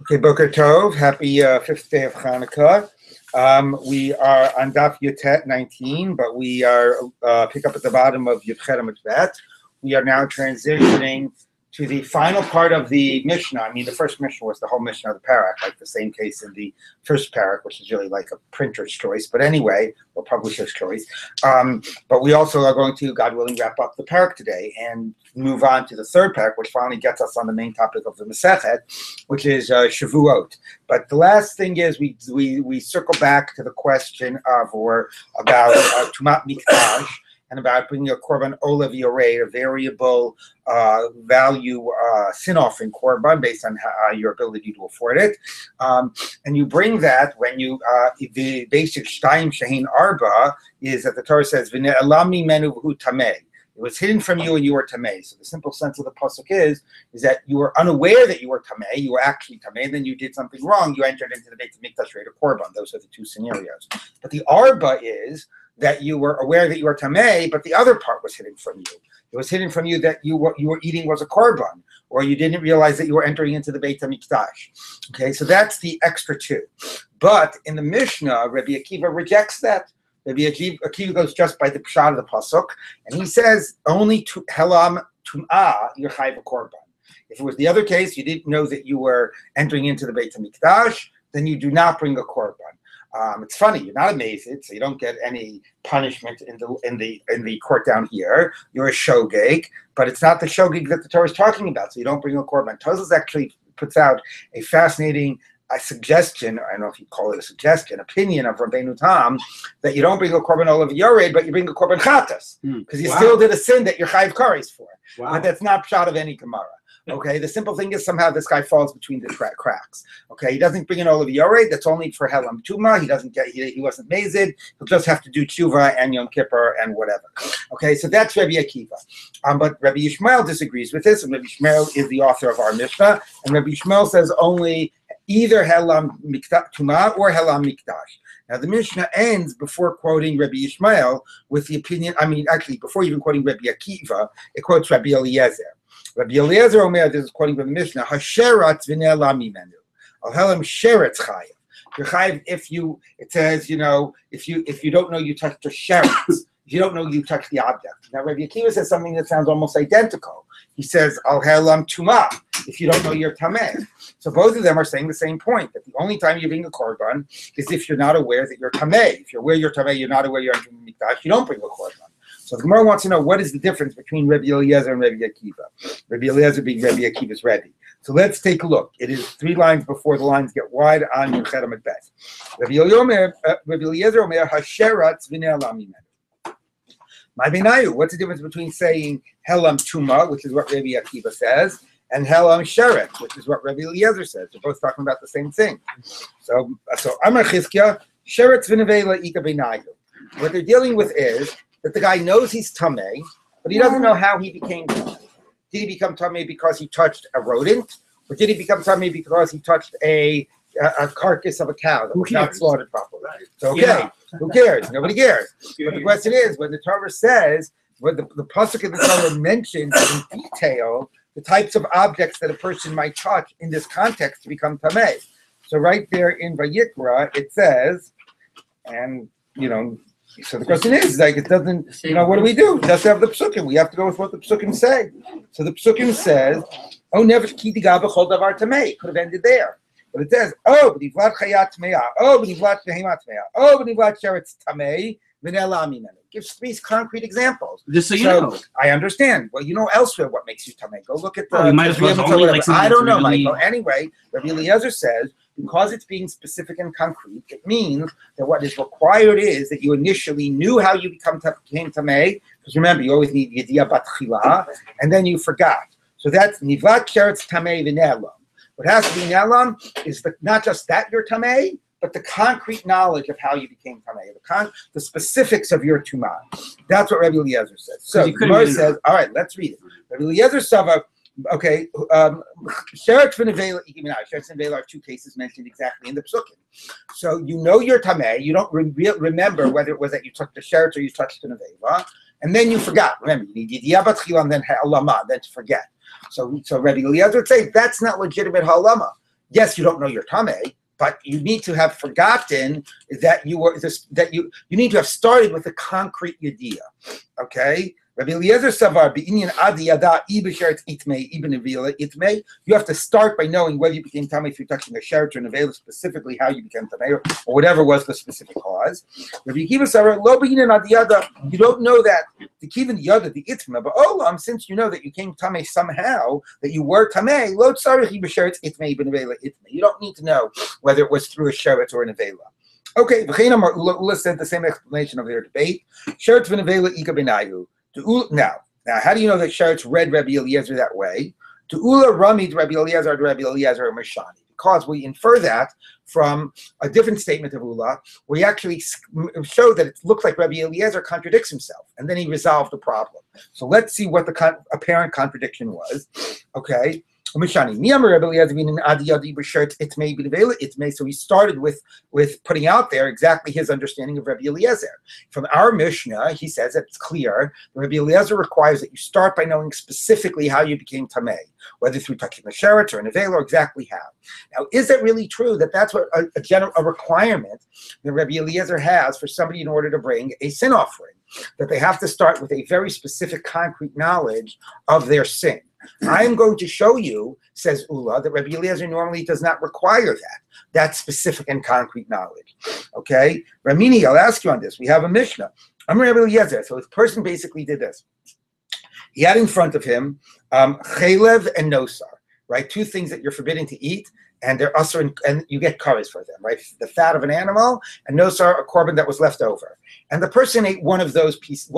Okay, Boker Tov. Happy fifth day of Hanukkah. We are on Daf Yutet 19, but we are pick up at the bottom of Yudchet Amud. We are now transitioning to the final part of the Mishnah. I mean, the first Mishnah was the whole Mishnah of the parak, like the same case in the first parak, which is really like a printer's choice. But anyway, or publisher's choice. But we also are going to, God willing, wrap up the parak today and move on to the third parak, which finally gets us on the main topic of the Masechet, which is Shevuot. But the last thing is we circle back to the question of or about Tumat Mikdash, and about bringing a korban olav yoreh, a variable value sin offering korban based on your ability to afford it, and you bring that when you the basic shtayim shehin arba is that the Torah says v'ne'elam mimenu v'hu tameh. It was hidden from you and you were tameh. So the simple sense of the pasuk is that you were unaware that you were tameh. You were actually tameh, and then you did something wrong. You entered into the Beit Hamikdash rate of korban. Those are the two scenarios. But the arba is that you were aware that you were tameh, but the other part was hidden from you. It was hidden from you that what you were eating was a korban, or you didn't realize that you were entering into the Beit HaMikdash. Okay, so that's the extra two. But in the Mishnah, Rabbi Akiva rejects that. Rabbi Akiva goes just by the pshat of the pasuk, and he says only to helam tum'ah you're chayv a korban. If it was the other case, you didn't know that you were entering into the Beit HaMikdash, then you do not bring a korban. It's funny, you're not amazed, so you don't get any punishment in the court down here. You're a shogeg, but it's not the shogeg that the Torah is talking about, so you don't bring a korban. Tosfos actually puts out a fascinating suggestion, I don't know if you call it a suggestion, opinion of Rabbeinu Tam, that you don't bring a korban olav yoreh, but you bring a korban chatas, because you still did a sin that you're chayv kares for. But that's not pshat of any Gemara. Okay, the simple thing is somehow this guy falls between the cracks. Okay, he doesn't bring an olav yoreh. That's only for helam tuma. He doesn't get. He wasn't mazed. He'll just have to do tshuva and Yom Kippur and whatever. Okay, so that's Rabbi Akiva. But Rabbi Yishmael disagrees with this, and Rabbi Yishmael is the author of our Mishnah. And Rabbi Yishmael says only either helam tuma or helam mikdash. Now the Mishnah ends before quoting Rabbi Yishmael with the opinion. I mean, actually, before even quoting Rabbi Akiva, it quotes Rabbi Eliezer. Rabbi Eliezer Omer, this is quoting from the Mishnah, Hasheratz v'ne'elam mimenu. Al-helam sheretz chayiv. You're chayiv if you, it says, if you don't know you touched the sheretz, if you don't know you touched the object. Now Rabbi Akiva says something that sounds almost identical. He says, Al-helam tumah, if you don't know you're tameh. So both of them are saying the same point, that the only time you're bringing a korban is if you're not aware that you're tameh. If you're aware you're tameh, you're not aware you're entering the mikdash, you don't bring a korban. So the Gemara wants to know what is the difference between Rabbi Eliezer and Rabbi Akiva. Rabbi Eliezer being Rabbi Akiva's Rebbe. So let's take a look. It is 3 lines before the lines get wide on Yudchet Amud Bet. Rabbi Eliezer Omer Hasheratz v'ne'elam mimenu. My benayu. What's the difference between saying helam tuma, which is what Rabbi Akiva says, and helam sheret, which is what Rabbi Eliezer says? They're both talking about the same thing. So Amar Chizkiah sheretz v'nevela ika benayu. What they're dealing with is that the guy knows he's tameh, but he doesn't know how he became tameh. Did he become tameh because he touched a rodent, or did he become tameh because he touched a carcass of a cow that was not slaughtered properly? So who cares? Nobody cares. But the question is, when the Torah says, when the pasuk in the Torah mentions in detail the types of objects that a person might touch in this context to become tameh. So right there in Vayikra, it says, and so the question is, like, it doesn't, what do we do? It doesn't have the psukim. We have to go with what the psukim say. So the psukim says, oh, never ki diga b'chol davar tamei. Could have ended there. But it says, oh, b'nivlat chayat tmeya, oh, b'nivlat behema tmeya, oh, b'nivlat sheretz tamei, v'ne'elam mimenu. Gives 3 concrete examples. Just so you know. I understand. Well, you know elsewhere what makes you tamei. Go look at the... you might as well only like I don't know, Michael. Anyway, Rabbi Eliezer says, because it's being specific and concrete, it means that what is required is that you initially knew how you became tamei, because remember, you always need yediyah bat chila, and then you forgot. So that's nivlat sheretz tamei v'ne'elam. What has to be ne'elam is not just that you're tamei, but the concrete knowledge of how you became tamei, the specifics of your tumah. That's what Rabbi Eliezer says. So Gemara says, all right, let's read it. Rabbi Eliezer Sava. Okay, sheretz v'nevela sheretz and v'nevela are 2 cases mentioned exactly in the psukim. So you know you're tamei. You don't remember whether it was that you took the sheretz or you touched the nevela, and then you forgot. Remember, you need yidiyah batchila and then halama, then to forget. So Rabbi Eliezer would say that's not legitimate halama. yes, you don't know your tame, but you need to have forgotten that you were this, that you need to have started with a concrete idea. Okay? Rabbi Eliezer Savar B'inyan Adi Yada Ibesheretz Itmei Ibn Avila Itmei. You have to start by knowing whether you became tamei through touching a sheret or an avila, specifically how you became tamei, or whatever was the specific cause. Rabbi Akiva Savar Lo B'inyan Adi Yada. You don't know that the Kivan Yada the Itmei, but Olam, since you know that you came tamei somehow, that you were tamei, Lo Tzarich Ibesheretz Itmei Ibn Avila Itmei. You don't need to know whether it was through a sheret or an avila. Okay, Ula said the same explanation of their debate. Sheret v'navela ika b'nayu. Now, how do you know that Sheretz read Rabbi Eliezer that way? To Ula Ramid Rabbi Eliezer Mashani. Because we infer that from a different statement of Ula, where he actually showed that it looks like Rabbi Eliezer contradicts himself, and then he resolved the problem. So let's see what the apparent contradiction was. Okay. So he started with putting out there exactly his understanding of Rabbi Eliezer. From our Mishnah, he says that it's clear that Rabbi Eliezer requires that you start by knowing specifically how you became tamei, whether through touching a sheret or an avela, or exactly how. Now, is it really true that that's what a requirement that Rabbi Eliezer has for somebody in order to bring a sin offering? That they have to start with a very specific, concrete knowledge of their sin. I am going to show you, says Ula, that Rabbi Eliezer normally does not require that specific and concrete knowledge. Okay? Ramini, I'll ask you on this. We have a Mishnah. I'm Rabbi Eliezer. So this person basically did this. He had in front of him chalev and nosar, right? Two things that you're forbidden to eat, and they're usher, and you get kares for them, right? The fat of an animal, and nosar, a korban that was left over. And the person ate one of those pieces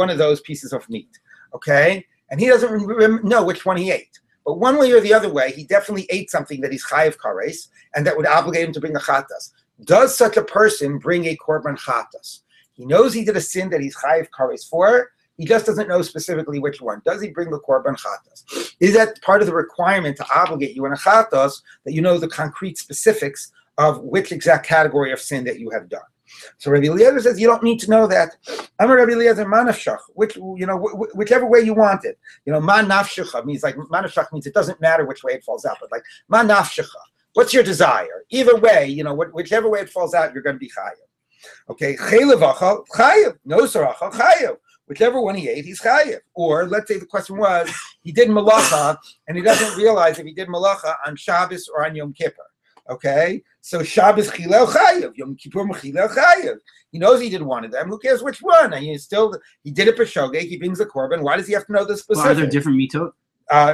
of meat, okay? And he doesn't know which one he ate. But one way or the other way, he definitely ate something that he's chayav kares, and that would obligate him to bring a chatas. Does such a person bring a korban chatas? He knows he did a sin that he's chayav kares for. He just doesn't know specifically which one. Does he bring the korban chatas? Is that part of the requirement to obligate you in a chatas, that you know the concrete specifics of which exact category of sin that you have done? So Rabbi Eliezer says you don't need to know that. I'm a Rabbi Eliezer manafshach, whichever way you want it. Manafshacha means like manafshach means it doesn't matter which way it falls out, but like manafshacha. What's your desire? Either way, whichever way it falls out, you're going to be chayav. Okay, chaylevacha chayav, nosaracha chayav. Whichever one he ate, he's chayav. Or let's say the question was he did malacha and he doesn't realize if he did malacha on Shabbos or on Yom Kippur. Okay, so Shabbos chilel chayav, Yom Kippur chilel chayav. He knows he did one of them. Who cares which one? And he did it b'shogeg. He brings the korban. Why does he have to know the specific? Well, are there different mitot?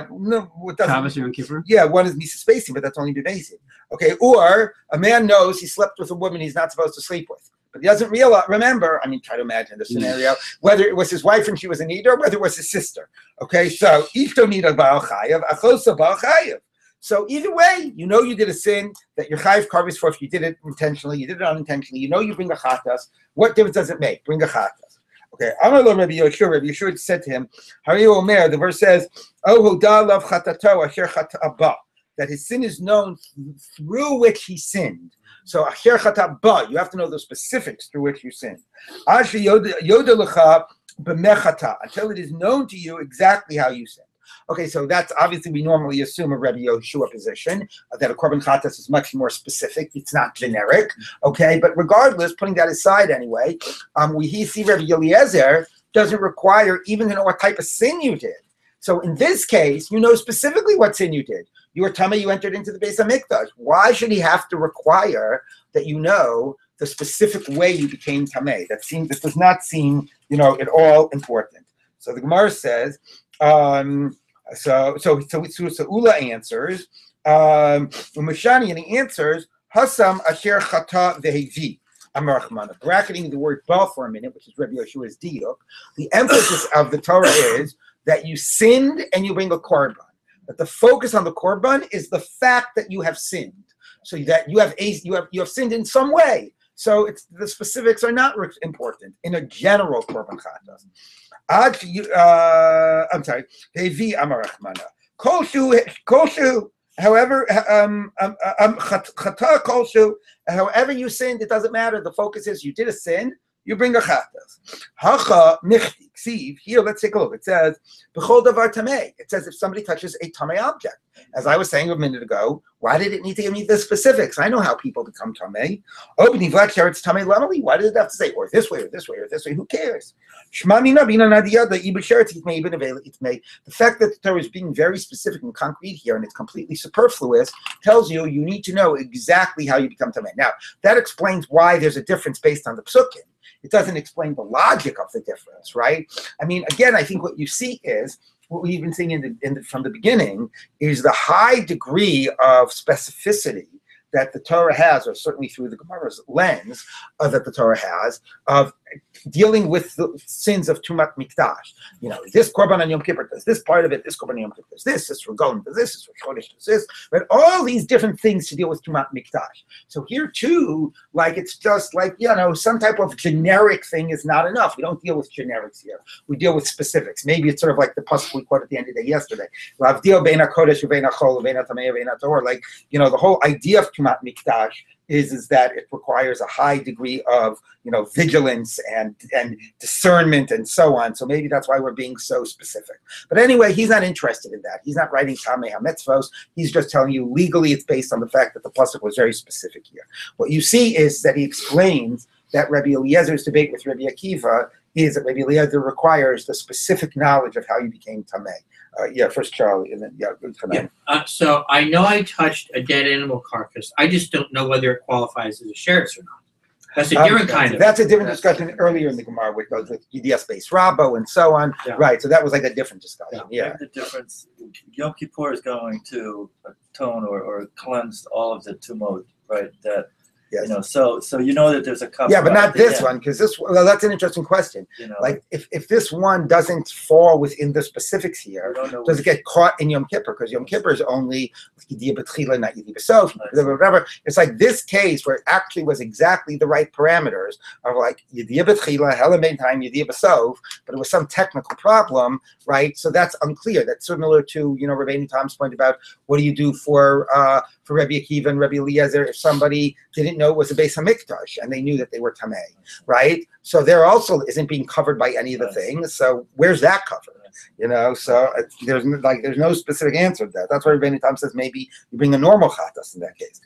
No, Shabbos or Yom Kippur? Yeah, one is misa spacing, but that's only b'meisim. Okay, or a man knows he slept with a woman he's not supposed to sleep with, but he doesn't realize. Remember, try to imagine the scenario, whether it was his wife and she was a nida, or whether it was his sister. Okay, so ishto nida ba'al chayav, achosa ba'al chayav. So either way, you did a sin that your chayav kares for. If you did it intentionally, you did it unintentionally. You bring a chatas. What difference does it make? Bring a chatas. Okay. Amar lo Rabbi Yeshua. Rabbi Yeshua said to him, "Hari Omer." The verse says, "Oh hoda lav chatato asher chata ba," that his sin is known through which he sinned. So asher chata ba, you have to know the specifics through which you sinned. Asher yoda lecha b'mechata, until it is known to you exactly how you sinned. Okay, so that's obviously we normally assume a Rabbi Yeshua position, that a korban chatas is much more specific. It's not generic. Okay, but regardless, putting that aside anyway, we see Rabbi Eliezer doesn't require even to know what type of sin you did. So in this case, you know specifically what sin you did. You were tamei, you entered into the Beis HaMikdash. Why should he have to require that you know the specific way you became tamei? That does not seem, at all important. So the Gemara says. So Ula answers, Umashani, and he answers, Hasam asher chata vehevi. Amarachmana. Bracketing the word ba for a minute, which is Rabbi Yeshua's diuk. The emphasis of the Torah is that you sinned and you bring a korban. But the focus on the korban is the fact that you have sinned. So that you have sinned in some way. So the specifics are not important in a general korban chatas. I'm sorry. Hevi amarachmana. Kolshu. However, chata kolshu. However you sinned, it doesn't matter. The focus is you did a sin. you bring a chatas. Hacha nichti ksiv. Here, let's take a look. It says b'chol davar tamei. It says if somebody touches a tamei object. As I was saying a minute ago, why did it need to give me the specifics? I know how people become tamei. Oh, b'nivlat sheretz tamei lamali. Why did it have to say or this way or this way or this way? Who cares? Shmami nabina nadiyada ibn sheretz it may even avail it may. The fact that the Torah is being very specific and concrete here, and it's completely superfluous, tells you need to know exactly how you become tamei. Now that explains why there's a difference based on the psukim. It doesn't explain the logic of the difference, right? I mean, again, I think what you see is what we've been seeing from the beginning is the high degree of specificity that the Torah has, or certainly through the Gemara's lens that the Torah has, of dealing with the sins of Tumat Mikdash. You know, this Korban on Yom Kippur does this part of it, this Korban on Yom Kippur does this Regalim does this Chodesh does this, but all these different things to deal with Tumat Mikdash. So here too, like it's just like, you know, some type of generic thing is not enough. We don't deal with generics here. We deal with specifics. Maybe it's sort of like the pasuk we quoted at the end of the day yesterday. Like, you know, the whole idea of Tumat Mikdash is that it requires a high degree of, you know, vigilance and discernment and so on. So maybe that's why we're being so specific. But anyway, he's not interested in that. He's not writing Tamei HaMitzvos. He's just telling you legally it's based on the fact that the pasuk was very specific here. What you see is that he explains that Rabbi Eliezer's debate with Rabbi Akiva is that Rabbi Eliezer requires the specific knowledge of how you became Tamei. First Charlie, and then so I know I touched a dead animal carcass. I just don't know whether it qualifies as a sheretz or not. That's a different kind of. That's a different discussion earlier in the Gemara, which goes with EDS-based Rabbo and so on. Yeah. Right, so that was like a different discussion. Yeah. The difference, Yom Kippur is going to atone or cleanse all of the tumot, right? That. Yes. You know, so you know that there's a couple. Yeah, but not this one, because well, that's an interesting question. You know, like if this one doesn't fall within the specifics here, does it get caught in Yom Kippur? Because Yom Kippur is only Yediyah B'tchila, not Yediyah B'sof, whatever. It's like this case where it actually was exactly the right parameters of like Yediyah B'tchila, Helamein time, Yediyah B'sof, but it was some technical problem, right? So that's unclear. That's similar to, you know, Rabbeinu Tom's point about what do you do for Rabbi Akiva and Rabbi Eliezer if somebody didn't know it was a Beis HaMikdash and they knew that they were Tamei, right? So there also isn't being covered by any of the things. So where's that covered? You know, so there's no specific answer to that. That's why Rabbeinu Tom says maybe you bring a normal chatas in that case.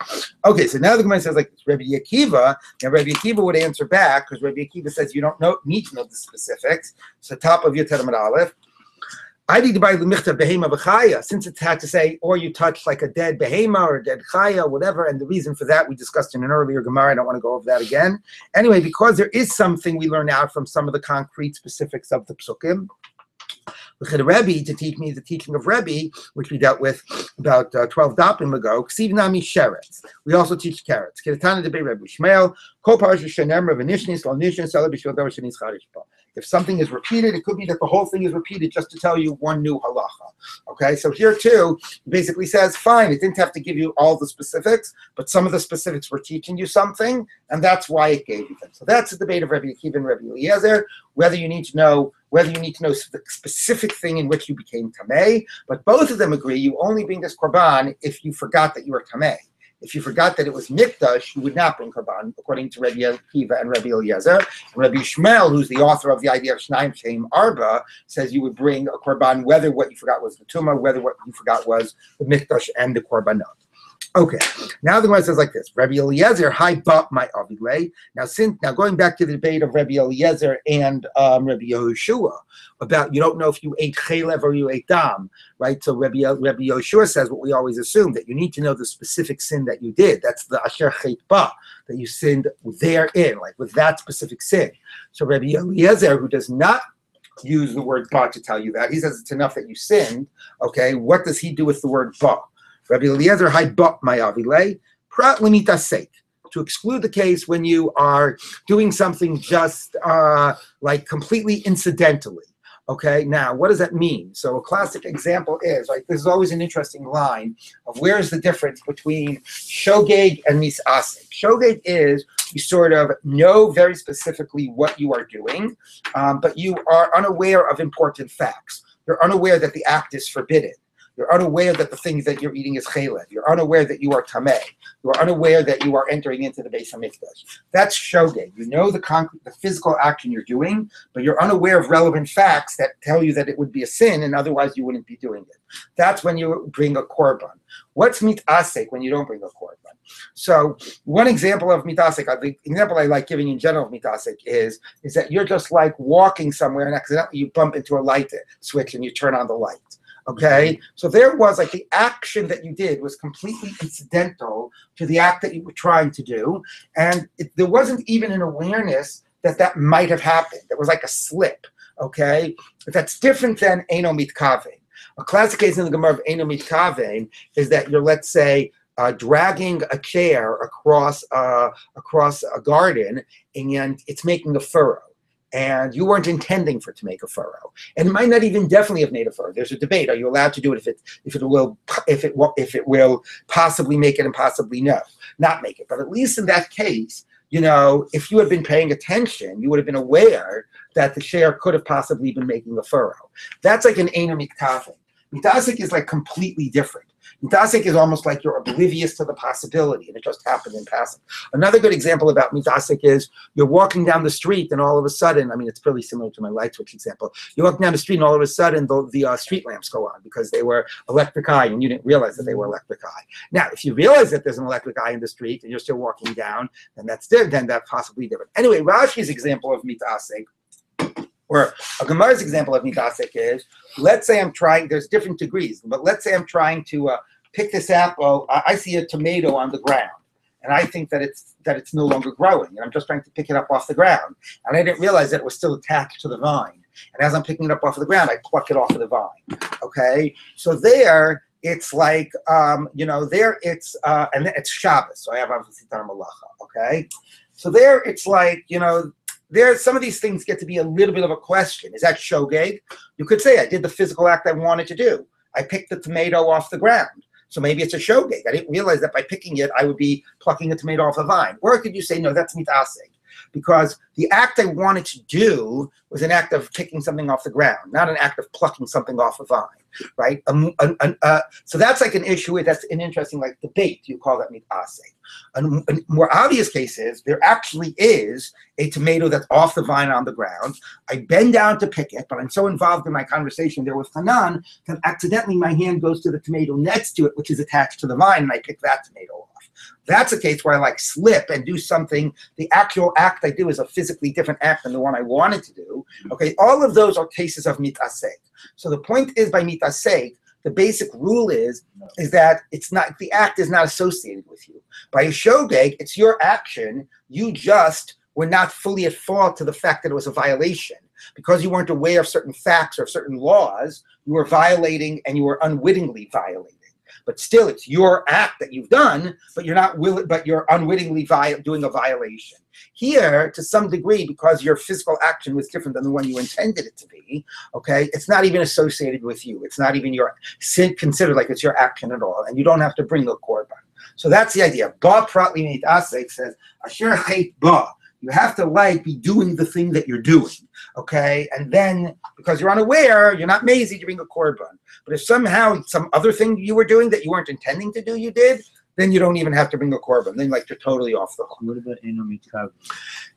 Okay, so now the Gemara says like Rabbi Akiva, and Rabbi Akiva would answer back because Rabbi Akiva says you don't need to know the specifics. So top of Yoter Amud Aleph. I need to buy the michta behema b'chaya, since it had to say, or you touch like a dead behema or a dead chaya, whatever. And the reason for that we discussed in an earlier Gemara. I don't want to go over that again. Anyway, because there is something we learn out from some of the concrete specifics of the psukim. Look at Rabbi to teach me the teaching of Rabbi, which we dealt with about 12 dapim ago. Ksiv nami sheretz. We also teach carrots. Kedatana debei Rabbi Shmuel. Kol parsha shenemra v'nishnis lo nishnis ela b'shvil davar shenis charish ba. If something is repeated, it could be that the whole thing is repeated just to tell you one new halacha. Okay, so here too, it basically says, fine, it didn't have to give you all the specifics, but some of the specifics were teaching you something, and that's why it gave you them. So that's the debate of Rabbi Akiva and Rabbi Eliezer, whether you need to know the specific thing in which you became Tamei, but both of them agree you only bring this Korban if you forgot that you were Tamei. If you forgot that it was Mikdash, you would not bring Korban, according to Rabbi Akiva and Rabbi Eliezer. And Rabbi Shmuel, who's the author of the idea of Shnaim Shem Arba, says you would bring a Korban whether what you forgot was the Tumah, whether what you forgot was the Mikdash and the Korbanot. Okay, now the one says like this: Rabbi Eliezer, hi ba my avilei. Now going back to the debate of Rabbi Eliezer and Rabbi Yehoshua about you don't know if you ate chalev or you ate dam, right? So Rabbi Yehoshua says what we always assume, that you need to know the specific sin that you did. That's the asher chet ba, that you sinned therein, like with that specific sin. So Rabbi Eliezer, who does not use the word ba to tell you that, he says it's enough that you sinned. Okay, what does he do with the word ba? Rabbi Eliezer, hai ba my avilei, prat limita's sake, to exclude the case when you are doing something just like completely incidentally. Okay, now what does that mean? So a classic example is, like, this is always an interesting line of where's the difference between shogeg and misasek. Shogeg is you sort of know very specifically what you are doing, but you are unaware of important facts. You're unaware that the act is forbidden. You're unaware that the things that you're eating is chaylev. You're unaware that you are tameh. You are unaware that you are entering into the Beis Hamikdash. That's shogeg. You know the physical action you're doing, but you're unaware of relevant facts that tell you that it would be a sin, and otherwise you wouldn't be doing it. That's when you bring a korban. What's mitasek when you don't bring a korban? So one example of mitasek, the example I like giving in general of mitasek is that you're just like walking somewhere and accidentally you bump into a light switch and you turn on the light. Okay, so there was like the action that you did was completely incidental to the act that you were trying to do, and there wasn't even an awareness that that might have happened. It was like a slip. Okay, but that's different than Eino Mitkavein. A classic case in the Gemara of Eino Mitkavein is that you're, let's say, dragging a chair across a garden, and it's making a furrow. And you weren't intending for it to make a furrow, and it might not even definitely have made a furrow. There's a debate: are you allowed to do it if it will possibly make it and possibly not make it? But at least in that case, if you had been paying attention, you would have been aware that the chair could have possibly been making a furrow. That's like an Eino Mitkavein. Mitasek is like completely different. Mitasek is almost like you're oblivious to the possibility, and it just happened in passing. Another good example about mitasek is you're walking down the street, and all of a sudden, it's pretty similar to my light switch example. You're walking down the street, and all of a sudden, the street lamps go on because they were electric eye, and you didn't realize that they were electric eye. Now, if you realize that there's an electric eye in the street, and you're still walking down, then that's possibly different. Anyway, Rashi's example of mitasek, or a Gemara's example of mitasek is, let's say I'm trying, there's different degrees, but let's say I'm trying to pick this apple. I see a tomato on the ground, and I think that it's no longer growing, and I'm just trying to pick it up off the ground, and I didn't realize that it was still attached to the vine. And as I'm picking it up off of the ground, I pluck it off of the vine. Okay, so there it's like and it's Shabbos, so I have obviously Tar Malacha. Okay, so there it's like there, some of these things get to be a little bit of a question. Is that shogeg? You could say I did the physical act I wanted to do. I picked the tomato off the ground. So maybe it's a shogeg. I didn't realize that by picking it, I would be plucking a tomato off a vine. Or could you say, no, that's mitasek? Because the act I wanted to do was an act of picking something off the ground, not an act of plucking something off a vine, right? So that's like an issue. That's an interesting debate. You call that mitasek. A more obvious case is there actually is a tomato that's off the vine on the ground. I bend down to pick it, but I'm so involved in my conversation there with Hanan that accidentally my hand goes to the tomato next to it, which is attached to the vine, and I pick that tomato off. That's a case where I slip and do something. The actual act I do is a physically different act than the one I wanted to do. Okay, all of those are cases of mitasek. So the point is, by mitasek, the basic rule is that it's not, the act is not associated with you. By a shogeg, it's your action. You just were not fully at fault to the fact that it was a violation. Because you weren't aware of certain facts or certain laws, you were violating, and you were unwittingly violating. But still, it's your act that you've done, but you're unwittingly doing a violation. Here, to some degree, because your physical action was different than the one you intended it to be, okay, it's not even associated with you. It's not even considered like it's your action at all, and you don't have to bring the korban. So that's the idea. Ba pratli mitasek says, asher chet ba. You have to be doing the thing that you're doing, okay? And then, because you're unaware, you're not mazy to bring a korban. But if somehow some other thing you were doing that you weren't intending to do, you did, then you don't even have to bring a korban. Then you're totally off the hook. What about Eino Mitkavein?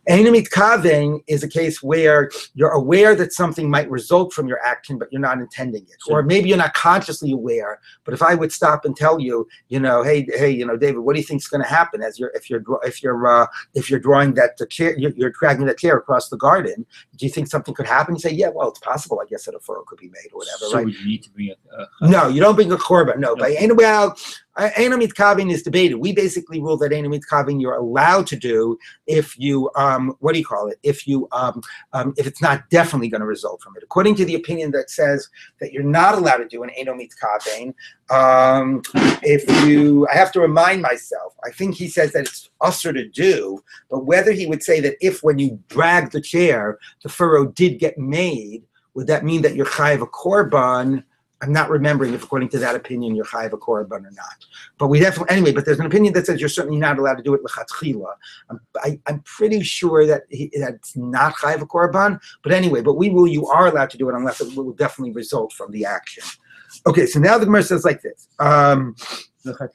Eino Mitkavein is a case where you're aware that something might result from your action, but you're not intending it. Or maybe you're not consciously aware. But if I would stop and tell you, hey, David, what do you think is going to happen if you're drawing that chair, you're dragging that chair across the garden? Do you think something could happen? You say, yeah, well, it's possible. I guess that a furrow could be made or whatever. So right? you need to bring No, you don't bring a korban. No, by Eino Mitkavein is debated. We basically rule that Eino Mitkavein you're allowed to do if you if it's not definitely going to result from it. According to the opinion that says that you're not allowed to do an Eino Mitkavein, I have to remind myself. I think he says that it's usher to do, but whether he would say that if when you drag the chair, the furrow did get made, would that mean that you're chayav a korban? I'm not remembering if, according to that opinion, you're chayav a korban or not. But we definitely, anyway, but there's an opinion that says you're certainly not allowed to do it l'chatchila. I'm pretty sure that it's not chayav a korban. But anyway, but we rule you are allowed to do it unless it will definitely result from the action. Okay, so now the Gemara says like this.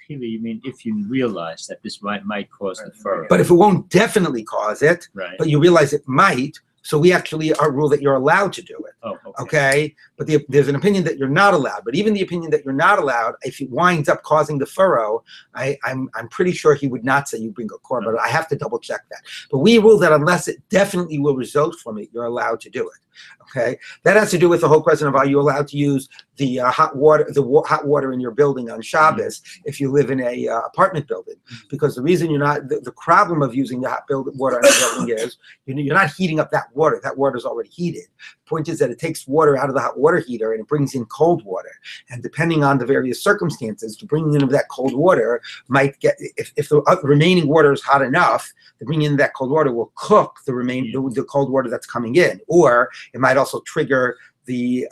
You mean if you realize that this might cause the furrow. But if it won't definitely cause it, Right. but you realize it might, so we actually are rule that you're allowed to do it. Oh, Okay, but there's an opinion that you're not allowed. But even the opinion that you're not allowed, if it winds up causing the furrow, I'm pretty sure he would not say you bring a korban. But I have to double check that. But we rule that unless it definitely will result from it, you're allowed to do it. Okay, that has to do with the whole question of are you allowed to use the hot water in your building on Shabbos if you live in a apartment building? Because the reason you're not, the problem of using the hot water in a building is you're not heating up that water. That water is already heated. The point is that it takes water out of the hot water heater and it brings in cold water. And depending on the various circumstances, the bringing in of that cold water might get, if the remaining water is hot enough, the bringing in that cold water will cook the cold water that's coming in, or it might also trigger the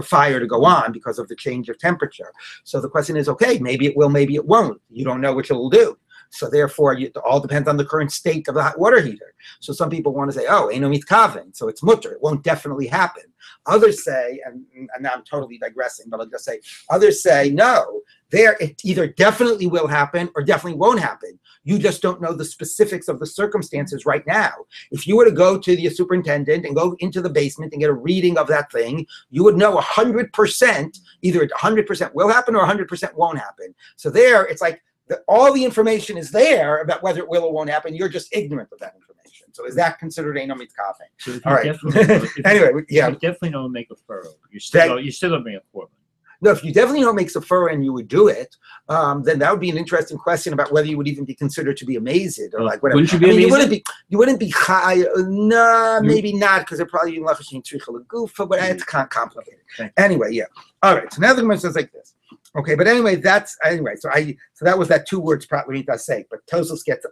fire to go on because of the change of temperature. So the question is, okay, maybe it will, maybe it won't. You don't know what it will do. So therefore, it all depends on the current state of the hot water heater. So some people want to say, oh, eino mitkaven, so it's mutter. It won't definitely happen. Others say, and now I'm totally digressing, but I'll just say, others say, no, it either definitely will happen or definitely won't happen. You just don't know the specifics of the circumstances right now. If you were to go to the superintendent and go into the basement and get a reading of that thing, you would know 100%, either 100% will happen or 100% won't happen. So there, it's like all the information is there about whether it will or won't happen. You're just ignorant of that information. So is that considered eino mitkaven? So All right. Anyway, yeah. You definitely don't make a furrow. You still don't bring a korban. No, if you definitely don't make safara and you would do it, then that would be an interesting question about whether you would even be considered to be amazed or like whatever. Wouldn't you be amazed? You wouldn't be high. No, maybe not, because they're probably lefashim trichel gufa, but it's complicated. Okay. Anyway, yeah. All right. So now the Gemara says like this. Okay, but anyway, so that was that 2 words probably mitasek, but Tosos gets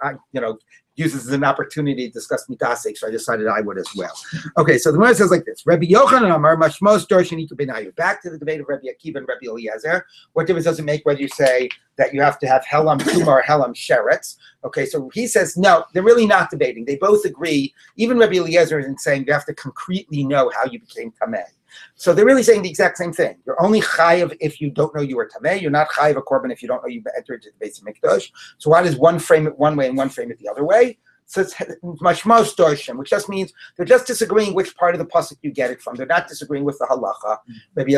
uses as an opportunity to discuss mitasek, so I decided I would as well. Okay, so the Gemara says like this: Rabbi Yochanan Amar Mashmos Dorshan Ika Benayu. Back to the debate of Rabbi Akiva and Rabbi Eliezer. What difference does it make whether you say that you have to have helam tuma or helam sheretz? Okay, so he says no, they're really not debating. They both agree. Even Rabbi Eliezer isn't saying you have to concretely know how you became tameh. So they're really saying the exact same thing. You're only chayiv if you don't know you were tameh. You're not chayiv a korban if you don't know you entered into the base of mikdash. So why does one frame it one way and one frame it the other way? So it's mashmos dorshim, which just means they're just disagreeing which part of the pasuk you get it from. They're not disagreeing with the halacha. Rabbi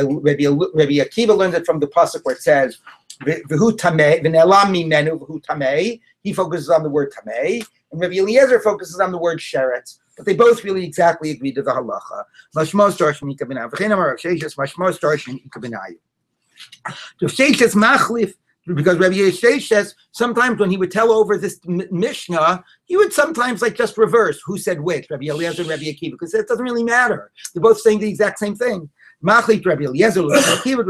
Akiva learned it from the pasuk where it says v'hu tameh v'ne'elam mimenu v'hu tameh. He focuses on the word tameh, and Rabbi Eliezer focuses on the word sheretz. But they both really exactly agree to the halacha. Mashmos dorshim ika b'nayu. V'chein amar Sheshes mashmos dorshim ika b'nayu. Sheshes machlif. Because Rabbi Yeshua says sometimes when he would tell over this Mishnah, he would sometimes just reverse who said which, Rabbi Eliezer and Rabbi Akiva, because it doesn't really matter. They're both saying the exact same thing. Machlit Rabbi Eliezer, Rabbi Akiva,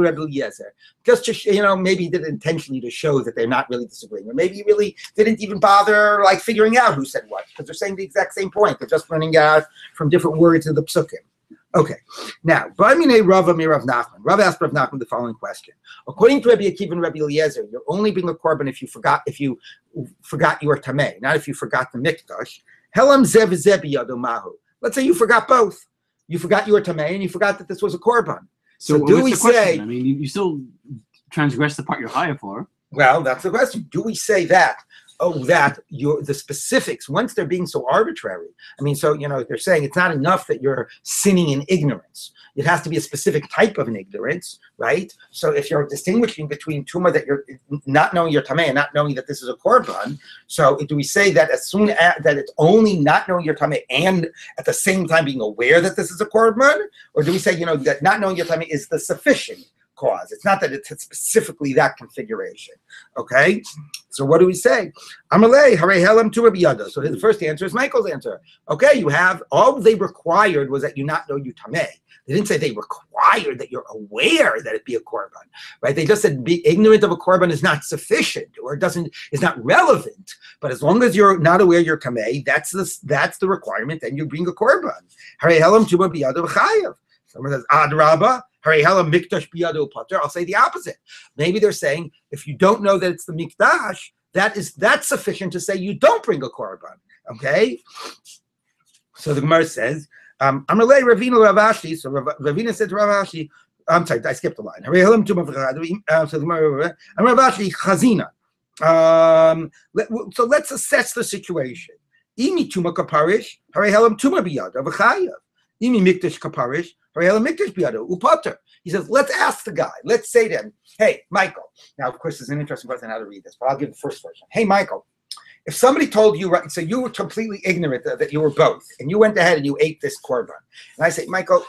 Rabbi Eliezer. Just to maybe he did it intentionally to show that they're not really disagreeing, or maybe he really didn't even bother figuring out who said what, because they're saying the exact same point. They're just running out from different words of the psukim. Okay, now, Rava Mirav Nachman. Rava asked Rav Nachman the following question. According to Rabbi Akiva and Rabbi Eliezer, you're only being a korban if you forgot your tameh, not if you forgot the mikdash. Helam zev zeb mahu. Let's say you forgot both. You forgot you were tameh and you forgot that this was a korban. So do we say? I mean, you still transgress the part you're higher for. Well, that's the question. Do we say that? Oh, that the specifics, once they're being so arbitrary. I mean, so, they're saying it's not enough that you're sinning in ignorance. It has to be a specific type of an ignorance, right? So if you're distinguishing between tumah that you're not knowing your tameh and not knowing that this is a korban, so do we say that as soon as that it's only not knowing your tameh and at the same time being aware that this is a korban? Or do we say, that not knowing your tameh is the sufficient cause? It's not that it's specifically that configuration. Okay, so what do we say? Amalei harei helam tu Rabbi Yada. So the first answer is Michael's answer. Okay, you have all they required was that you not know you tameh. They didn't say they required that you're aware that it be a korban, right? They just said be ignorant of a korban is not sufficient or is not relevant. But as long as you're not aware you're tameh, that's the requirement. Then you bring a korban. Harei helam tu Rabbi Yada v'chayav. Someone says ad rabba. I'll say the opposite. Maybe they're saying if you don't know that it's the mikdash, that's sufficient to say you don't bring a korban. Okay. So the Gemara says, Amalei Ravina Ravashi. So Ravina said to Ravashi, I'm sorry, I skipped a line. So the Gemara, Ravashi chazina. So let's assess the situation. Imi tuma kaparish, hare helam tuma biyada v'chayav. Imi mikdash kaparish, hare helam mikdash biyada upater. He says, let's ask the guy. Let's say to him, hey, Michael. Now, of course, there's an interesting question how to read this, but I'll give the first version. Hey, Michael, if somebody told you, right, so you were completely ignorant that you were both, and you went ahead and you ate this korban. And I say, Michael,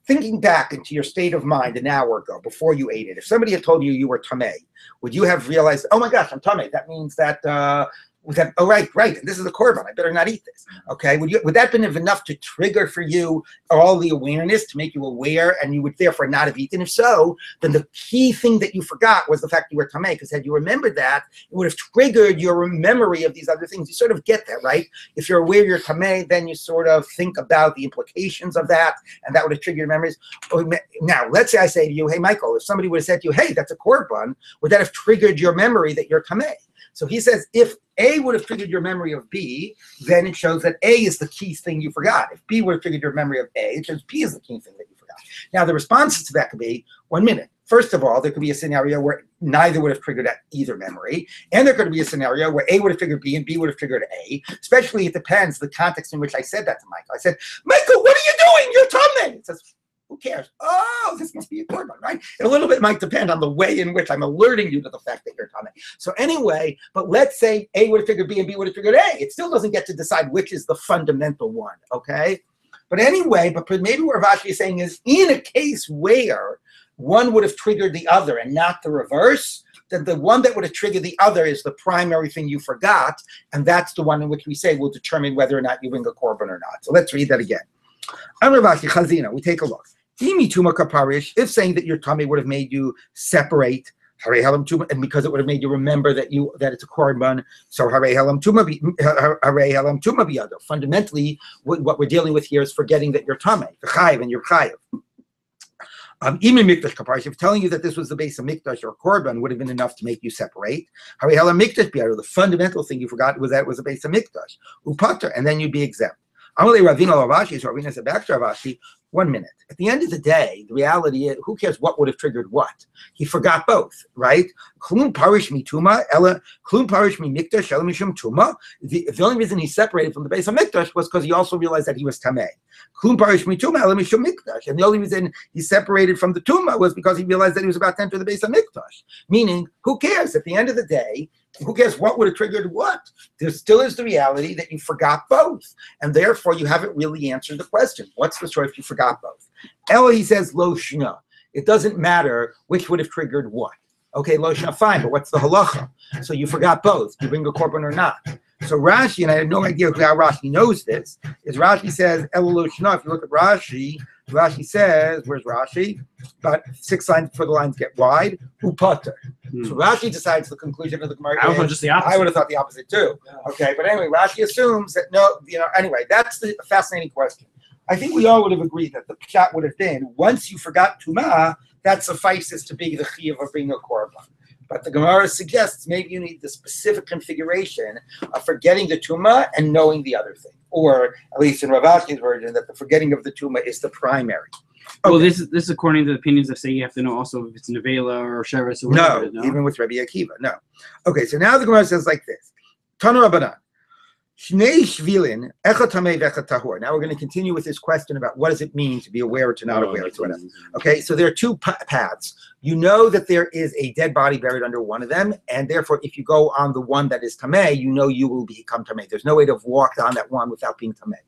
thinking back into your state of mind an hour ago, before you ate it, if somebody had told you you were tamei, would you have realized, oh my gosh, I'm tamei? That means that, oh, right, this is a korban. I better not eat this. Okay, would that have been enough to trigger for you all the awareness to make you aware, and you would therefore not have eaten? If so, then the key thing that you forgot was the fact you were tamei. Because had you remembered that, it would have triggered your memory of these other things. You sort of get that, right? If you're aware you're tamei, then you sort of think about the implications of that, and that would have triggered your memories. Now, let's say I say to you, hey, Michael, if somebody would have said to you, hey, that's a korban, would that have triggered your memory that you're tamei? So he says, if A would have triggered your memory of B, then it shows that A is the key thing you forgot. If B would have triggered your memory of A, it shows B is the key thing that you forgot. Now, the responses to that could be, 1 minute. First of all, there could be a scenario where neither would have triggered either memory. And there could be a scenario where A would have triggered B and B would have triggered A. Especially, it depends the context in which I said that to Michael. I said, Michael, what are you doing? You're tamei. It says, who cares? Oh, this must be a korban, right? And a little bit might depend on the way in which I'm alerting you to the fact that you're tamei. So anyway, but let's say A would have triggered B and B would have triggered A. It still doesn't get to decide which is the fundamental one, okay? But anyway, but maybe what Ravashi is saying is, in a case where one would have triggered the other and not the reverse, then the one that would have triggered the other is the primary thing you forgot, and that's the one in which we say will determine whether or not you bring a korban or not. So let's read that again. Ravashi chazina, we take a look. If saying that your tummy would have made you separate, and because it would have made you remember that it's a korban, so fundamentally, what we're dealing with here is forgetting that you're tamei, the chayiv, and you're chayiv. If telling you that this was the base of mikdash or korban would have been enough to make you separate, the fundamental thing you forgot was that it was a base of mikdash, upater, and then you'd be exempt. Ravina said back to Ravashi, 1 minute. At the end of the day, the reality is, who cares what would have triggered what? He forgot both, right? The only reason he separated from the base of mikdash was because he also realized that he was tamei. And the only reason he separated from the tuma was because he realized that he was about to enter the base of mikdash. Meaning, who cares? At the end of the day, who cares what would have triggered what? There still is the reality that you forgot both. And therefore, you haven't really answered the question. What's the story if you forgot both? Ella, he says, lo shna. It doesn't matter which would have triggered what. Okay, lo shna, fine, but what's the halacha? So you forgot both. You bring a korban or not. So Rashi, and I have no idea how Rashi knows this, is Rashi says, Ella lo shna. If you look at Rashi says, where's Rashi? About 6 lines before the lines get wide, upater. So Rashi decides the conclusion of the Gemara. I would have just the opposite. I would have thought the opposite too. Okay, but anyway, Rashi assumes that anyway, that's the fascinating question. I think we all would have agreed that the pshat would have been, once you forgot tumah, that suffices to be the chiyuv of being a korban. But the Gemara suggests maybe you need the specific configuration of forgetting the tumah and knowing the other thing. Or, at least in Ravashi's version, that the forgetting of the tumah is the primary. Okay. Well, this is according to the opinions that say you have to know also if it's nevela or sheretz or whatever. No, even with Rabbi Akiva, no. Okay, so now the Gemara says like this. Tanu Rabbanan. Shnei shvilin, echad tamei v'echad tahor. Now we're going to continue with this question about what does it mean to be aware or to not aware. Okay, so there are two paths. You know that there is a dead body buried under one of them, and therefore if you go on the one that is tamei, you know you will become tamei. There's no way to have walked on that one without being tamei.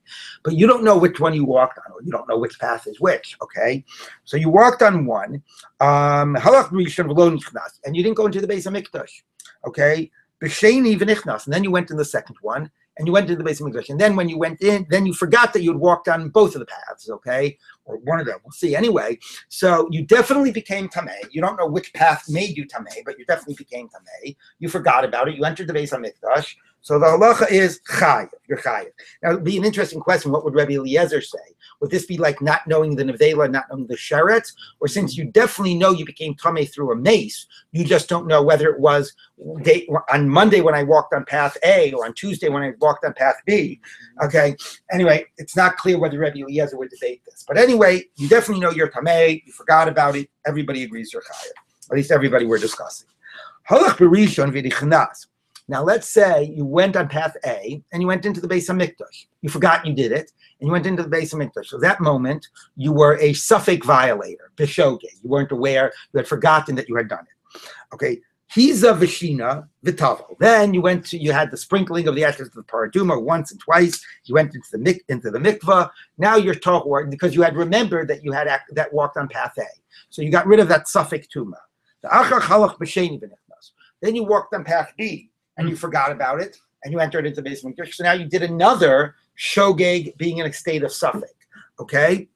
But you don't know which one you walked on, or you don't know which path is which, okay? So you walked on one, halach rishon v'lo nichnas, and you didn't go into the base of mikdash, okay? B'sheni v'nichnas, and then you went in the second one, and you went into the base of mikdash. And then when you went in, then you forgot that you had walked on both of the paths, okay? Or one of them, we'll see. Anyway, so you definitely became tamei. You don't know which path made you tamei, but you definitely became tamei. You forgot about it. You entered the base of mikdash. So the halacha is chayiv. You're chayiv. Now, it would be an interesting question. What would Rabbi Eliezer say? Would this be like not knowing the nevela, not knowing the sheretz? Or since you definitely know you became tamei through a mace, you just don't know whether it was on Monday when I walked on path A or on Tuesday when I walked on path B. Okay. Anyway, it's not clear whether Rabbi Eliezer would debate this. But anyway, you definitely know you're tamei. You forgot about it. Everybody agrees you're chayiv. At least everybody we're discussing. Halach b'rishon v'dichnas. Now, let's say you went on path A and you went into the Beis HaMikdash. You forgot you did it, and you went into the Beis HaMikdash. So that moment, you were a suffix violator, b'shoge. You weren't aware, you had forgotten that you had done it. Okay, he's a v'shina v'tavo. Then you had the sprinkling of the ashes of the paraduma once and twice. You went into the mikvah. Now you're tahor because you had remembered that you had that walked on path A. So you got rid of that suffix tuma. The achar chalach b'sheni v'nichnas. Then you walked on path B. And you forgot about it, and you entered into the Beis HaMikdash. So now you did another shogeg, being in a state of suffix. Okay?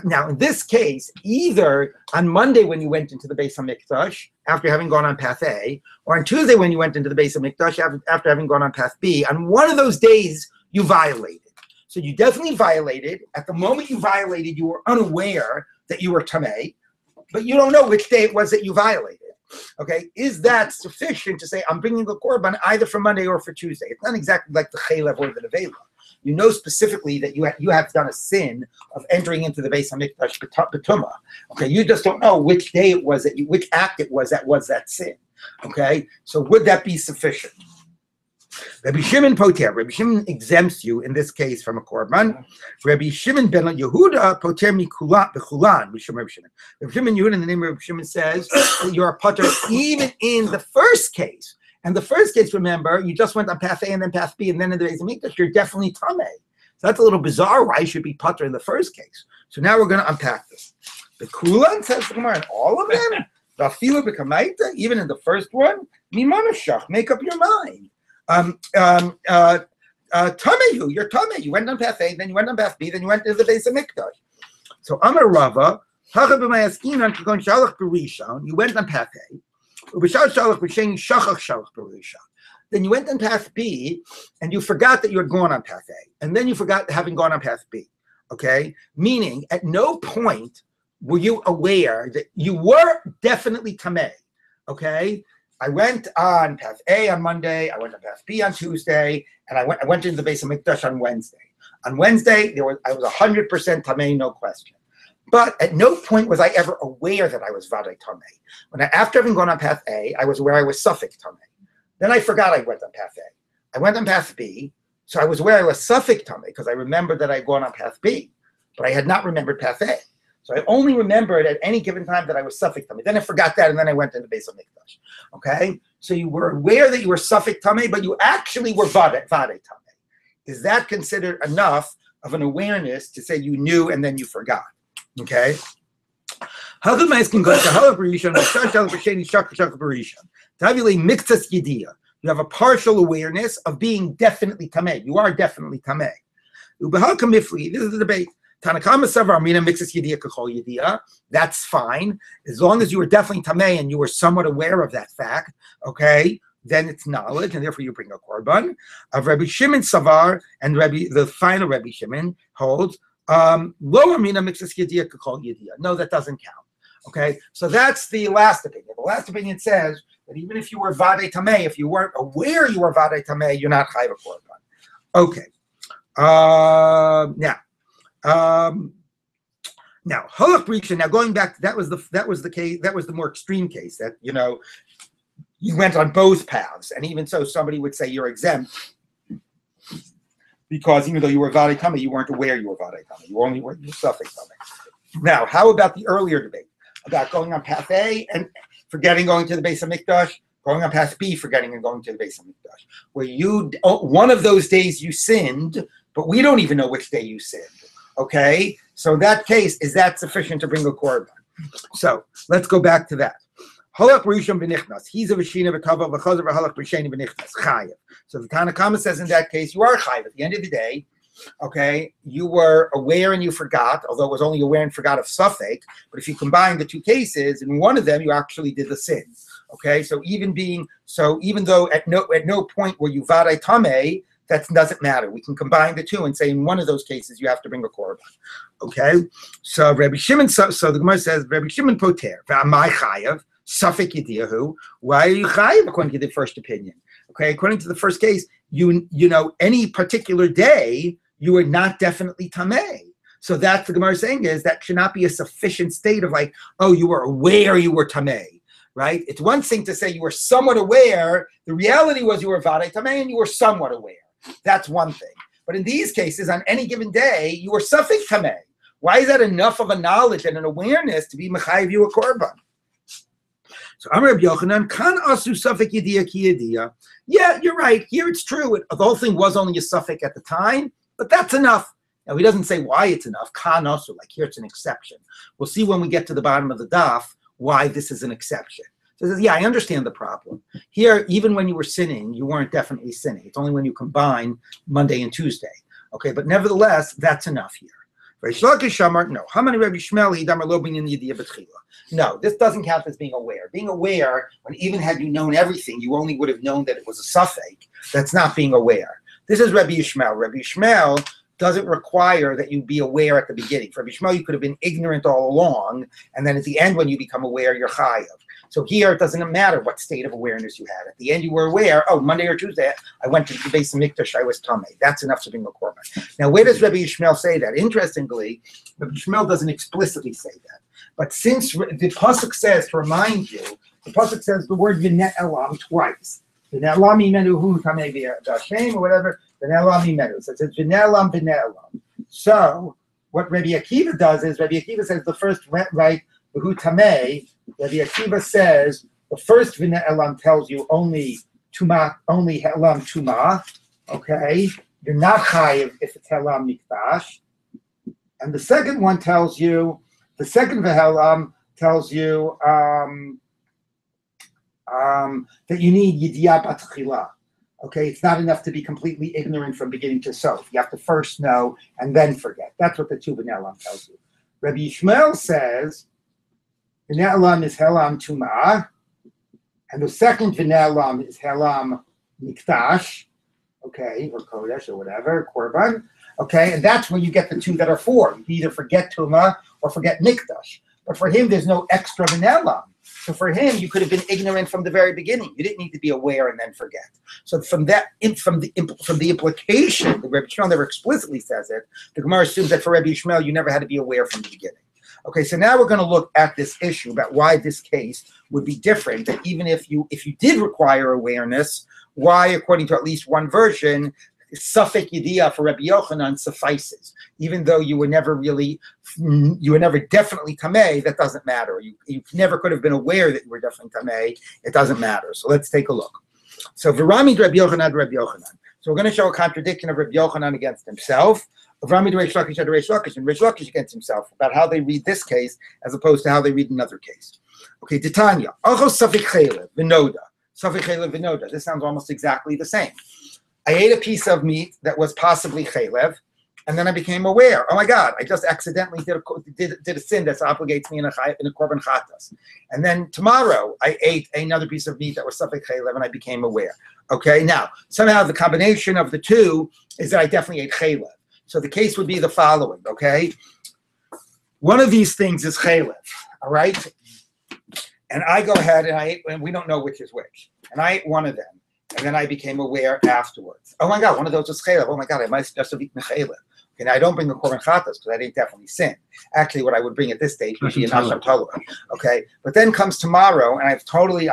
Now, in this case, either on Monday when you went into the Beis HaMikdash, after having gone on path A, or on Tuesday when you went into the Beis HaMikdash, after having gone on path B, on one of those days, you violated. So you definitely violated. At the moment you violated, you were unaware that you were tamei, but you don't know which day it was that you violated. Okay, is that sufficient to say I'm bringing the korban either for Monday or for Tuesday? It's not exactly like the chaylev or the nevela. You know specifically that you have done a sin of entering into the Beis HaMikdash b'tumah. Okay, you just don't know which day it was which act it was that sin. Okay, so would that be sufficient? Rabbi Shimon poter. Rabbi Shimon exempts you in this case from a korban. Rabbi Shimon ben Yehuda poter mikulan b'chulan. Rabbi Shimon Yehuda in the name of Rabbi Shimon says that you are poter even in the first case. And the first case, remember, you just went on path A and then path B, and then in the Beis HaMikdash, you're definitely tamei. So that's a little bizarre. Why you should be poter in the first case? So now we're going to unpack this. The kulan says the Gemara in all of them. The afilu b'kamaita, even in the first one, mimanashach. Make up your mind. Tamehu, you're tamei. You went on path A, then you went on path B, then you went to the Beis HaMikdash. So Amar Rava, you went on path A. Then you went on path B, and you forgot that you had gone on path A, and then you forgot having gone on path B. Okay, meaning at no point were you aware that you were definitely tamei. Okay. I went on path A on Monday, I went on path B on Tuesday, and I went into the Beis HaMikdash on Wednesday. On Wednesday, I was 100% tamei, no question. But at no point was I ever aware that I was vadei tamei. After having gone on path A, I was aware I was suffix tamei. Then I forgot I went on path A. I went on path B, so I was aware I was suffix tamei because I remembered that I'd gone on path B, but I had not remembered path A. So I only remembered at any given time that I was suffix tamei. Then I forgot that, and then I went into Beis HaMikdash. Okay, so you were aware that you were suffix tamei, but you actually were vadei tamei. Is that considered enough of an awareness to say you knew and then you forgot? Okay. You have a partial awareness of being definitely tamei. You are definitely tamei. This is the debate. That's fine. As long as you were definitely tamei and you were somewhat aware of that fact, okay, then it's knowledge, and therefore you bring a korban. Of Rabbi Shimon Savar, and the final Rabbi Shimon holds, lower mina mixes yediyah kakol yediyah. No, that doesn't count. Okay, so that's the last opinion. The last opinion says that even if you were vadei tamei, if you weren't aware you were vadei tamei, you're not chayv a korban. Okay. Now halach b'rishon. Now going back, that was the case. That was the more extreme case that you went on both paths, and even so, somebody would say you're exempt because even though you were vadei tamei, you weren't aware you were vadei tamei. You only were suffix tamei. Now, how about the earlier debate about going on path A and forgetting going to the Beis HaMikdash, going on path B, forgetting and going to the Beis HaMikdash, where one of those days you sinned, but we don't even know which day you sinned. Okay, so in that case, is that sufficient to bring a korban? So let's go back to that. Halach b'rishon v'nichnas. He's a v'shina v'tava v'chazer v'halach b'sheni v'nichnas. Chayev. So the Tanna Kama says in that case, you are chayev. At the end of the day, okay, you were aware and you forgot, although it was only aware and forgot of suffix. But if you combine the two cases, in one of them, you actually did the sin. Okay, so even though at no point were you vadai tameh, that doesn't matter. We can combine the two and say in one of those cases you have to bring a korban. Okay, so Rabbi Shimon. So the Gemara says Rabbi Shimon poter v'amai chayav safek yediyahu. Why are you chayav according to the first opinion? Okay, according to the first case, you know any particular day you are not definitely tameh. So that's the Gemara saying is that should not be a sufficient state of like, oh, you were aware you were tameh. Right? It's one thing to say you were somewhat aware. The reality was you were vadai tameh and you were somewhat aware. That's one thing. But in these cases, on any given day, you were suffik tameh. Why is that enough of a knowledge and an awareness to be mechayiv you a korban? So Amar Rabbi Yochanan, kan asu suffik yediyah ki yediyah. Yeah, you're right. Here it's true. The whole thing was only a suffik at the time, but that's enough. Now he doesn't say why it's enough. Kan asu, like here it's an exception. We'll see when we get to the bottom of the daf why this is an exception. So he says, yeah, I understand the problem. Here, even when you were sinning, you weren't definitely sinning. It's only when you combine Monday and Tuesday. Okay, but nevertheless, that's enough here. No, this doesn't count as being aware. Being aware, when even had you known everything, you only would have known that it was a suffix. That's not being aware. This is Rabbi Yishmael. Rabbi Yishmael doesn't require that you be aware at the beginning. For Rabbi Yishmael, you could have been ignorant all along, and then at the end, when you become aware, you're chayav. So here, it doesn't matter what state of awareness you had. At the end, you were aware, oh, Monday or Tuesday, I went to the Beis Hamikdash, I was tameh. That's enough to bring a korban. Now, where does Rabbi Yishmael say that? Interestingly, Rabbi Yishmael doesn't explicitly say that. But since the pasuk says, to remind you, the pasuk says the word v'net elam twice. V'net elam imenu hu tameh v'Hashem, or whatever, v'net elam imenu. So it says v'net elam, v'net elam. So what Rabbi Akiva does is, Rabbi Akiva says the first right, v'hu tameh. Rabbi Akiva says the first v'net elam tells you only tuma, only helam tuma. Okay, you're not chayiv if it's helam mikdash. And the second one tells you, the second v'helam tells you that you need yidiyah batchila. Okay, it's not enough to be completely ignorant from beginning to sof. You have to first know and then forget. That's what the two v'net elam tells you. Rabbi Yishmael says v'net elam is helam tumah, and the second v'net elam is helam mikdash, okay, or kodesh or whatever, korban. Okay, and that's when you get the two that are four. You can either forget tumah or forget mikdash. But for him, there's no extra v'net elam. So for him, you could have been ignorant from the very beginning. You didn't need to be aware and then forget. So from the implication, the Rabbi Yishmael never explicitly says it. The Gemara assumes that for Rabbi Yishmael, you never had to be aware from the beginning. Okay, so now we're going to look at this issue about why this case would be different. That even if you did require awareness, why, according to at least one version, suffix yediyah for Rabbi Yochanan suffices. Even though you were never definitely tameh, that doesn't matter. You never could have been aware that you were definitely tameh. It doesn't matter. So let's take a look. So Virami Rabbi Yochanan, Rabbi Yochanan. So we're going to show a contradiction of Rabbi Yochanan against himself, of Rami Reish Lakish and Reish Lakish, and Reish Lakish against himself, about how they read this case as opposed to how they read another case. Okay, Titania, Achos Safik Chaylev, Vinoda. Safik Chaylev, Vinoda. This sounds almost exactly the same. I ate a piece of meat that was possibly chaylev, and then I became aware. Oh my God! I just accidentally did a sin that obligates me in a korban chatas. And then tomorrow I ate another piece of meat that was suffix chaylev, and I became aware. Okay, now somehow the combination of the two is that I definitely ate chaylev. So the case would be the following. Okay, one of these things is chaylev. All right, and I go ahead and I ate, and we don't know which is which, and I ate one of them. And then I became aware afterwards. Oh my God, one of those was chaylev. Oh my God, I might just have eaten a chaylev. Okay, now I don't bring the korban chatas because I didn't definitely sin. Actually, what I would bring at this stage would be an asham talua. Okay, but then comes tomorrow, and I'm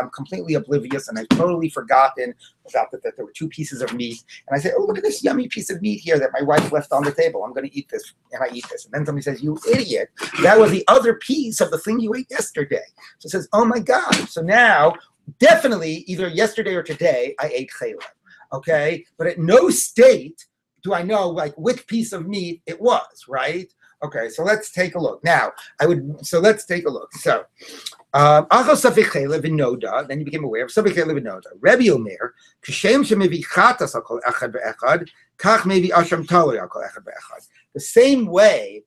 completely oblivious, and I've totally forgotten about that there were two pieces of meat. And I say, oh, look at this yummy piece of meat here that my wife left on the table. I'm going to eat this, and I eat this. And then somebody says, you idiot, that was the other piece of the thing you ate yesterday. So it says, oh my God. So now, definitely, either yesterday or today, I ate chaylev. Okay, but at no state do I know like which piece of meat it was, right? Okay, so let's take a look. Now, let's take a look. So, achos safik chaylev v'noda, then you became aware of safik chaylev v'noda. Rabbi Omer, kishem shemevi chatas al kol echad ve'echad, kach mevi asham talui al kol echad ve'echad. The same way,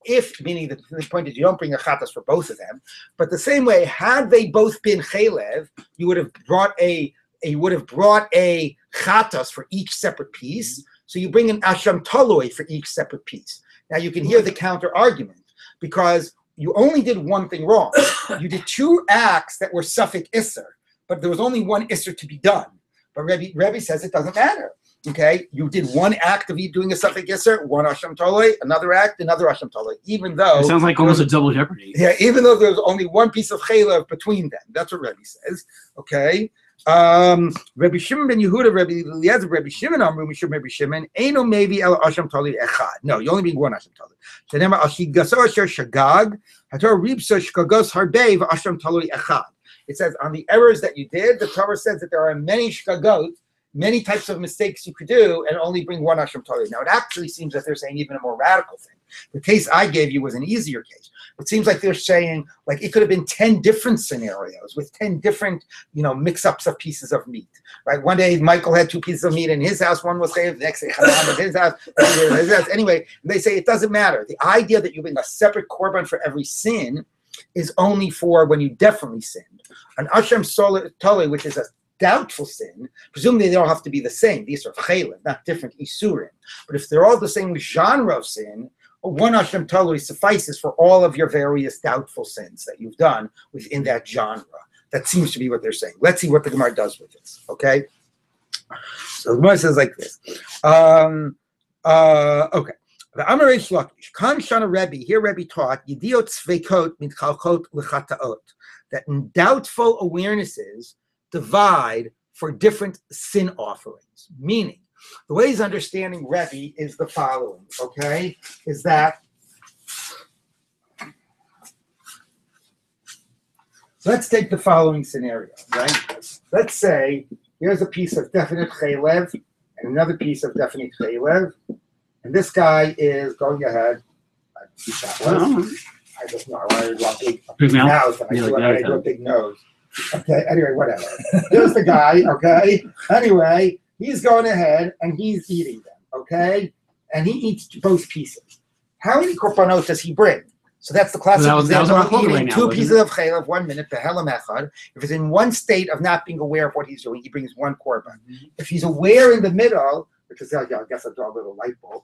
if, meaning the point is you don't bring a chatas for both of them, but the same way, had they both been chaylev, you would have brought a chatas for each separate piece. So you bring an asham taloi for each separate piece. Now you can hear the counter argument because you only did one thing wrong. You did two acts that were suffix isser, but there was only one isser to be done. But Rabbi says it doesn't matter. Okay, you did one act of you doing a suffix isser, one asham taloi, another act, another asham taloi. Even though it sounds like almost a double jeopardy. Yeah, even though there's only one piece of chaylev between them. That's what Rabbi says. Okay. Rabbi Shimon ben Yehuda, Rabbi Eliezer, Rabbi Shimon, Rabbi Shimon, Eino maybe el asham taloi echad. No, you only bring one asham taloi. Shenema ashigaso asher shagag, hator ribso shkagos harbei v'asham taloi echad. It says on the errors that you did, the Torah says that there are many shkagot, many types of mistakes you could do, and only bring one asham taloi. Now it actually seems that they're saying even a more radical thing. The case I gave you was an easier case. It seems like they're saying like it could have been 10 different scenarios with 10 different, mix-ups of pieces of meat. Right? One day Michael had 2 pieces of meat in his house, one was chayv, the next day Hanan in his house. Anyway, they say it doesn't matter. The idea that you bring a separate korban for every sin is only for when you definitely sinned. An asham taloi, which is a doubtful sin, presumably they don't have to be the same. These are chaylev, not different isurim. But if they're all the same genre of sin, one asham taloi suffices for all of your various doubtful sins that you've done within that genre. That seems to be what they're saying. Let's see what the Gemara does with this. Okay. So the Gemara says like this. Okay. The Amarei Shlakish, Kan Shana Rebbe, here Rebbe taught, Yediot Tzveikot Mitchalchot L'Chataot, that doubtful awarenesses divide for different sin offerings. Meaning, the way he's understanding Rebbe is the following, okay? Is that, let's take the following scenario, right? Let's say, here's a piece of definite chaylev, and another piece of definite chaylev, and this guy is going ahead. I just know. I wanted to draw a big mouth, and I drew a big nose. Okay. Anyway, whatever. Here's the guy. Okay. Anyway, he's going ahead and he's eating them. Okay, and he eats both pieces. How many korbanot does he bring? So that's the classic example of eating two pieces of chaylev 1 minute, behelam echad. If it's in one state of not being aware of what he's doing, he brings one korban. If he's aware in the middle, because I guess I'll draw a little light bulb.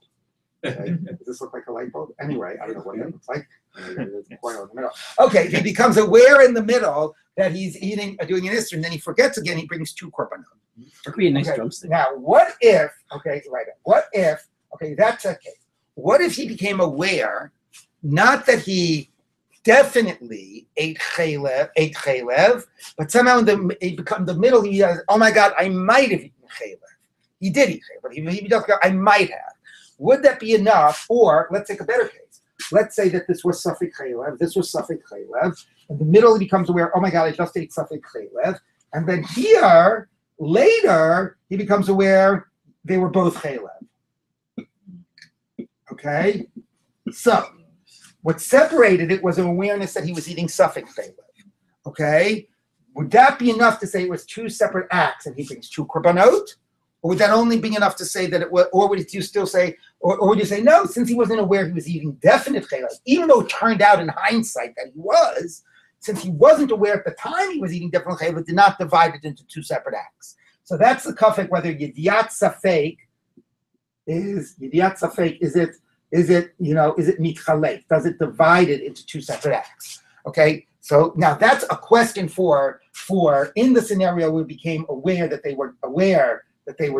Okay. Does this look like a light bulb? Anyway, I don't know what it looks like. There's a coil in the middle. Okay, if he becomes aware in the middle that he's doing an isser, and then he forgets again, he brings 2 korbanot. That could be a nice drumstick. Now, what if, that's okay. What if he became aware, not that he definitely ate chaylev, but somehow in the middle, he has, oh my God, I might have eaten chaylev. He did eat chaylev, but he doesn't go, I might have. Would that be enough? Or let's take a better case. Let's say that this was suffix chaylev, this was suffix chaylev. In the middle, he becomes aware, oh my God, I just ate suffix chaylev. And then here, later, he becomes aware they were both chaylev. Okay? So, what separated it was an awareness that he was eating suffix chaylev. Okay? Would that be enough to say it was 2 separate acts and he brings 2 korbanot? Or would that only be enough to say that it was, or would you still say, or would you say, no, since he wasn't aware he was eating definite chaylev, even though it turned out in hindsight that he was, since he wasn't aware at the time he was eating definite chaylev, did not divide it into 2 separate acts. So that's the kafek, whether yediat safek is it mitchalek? Does it divide it into 2 separate acts? Okay, so now that's a question for in the scenario we became aware that they were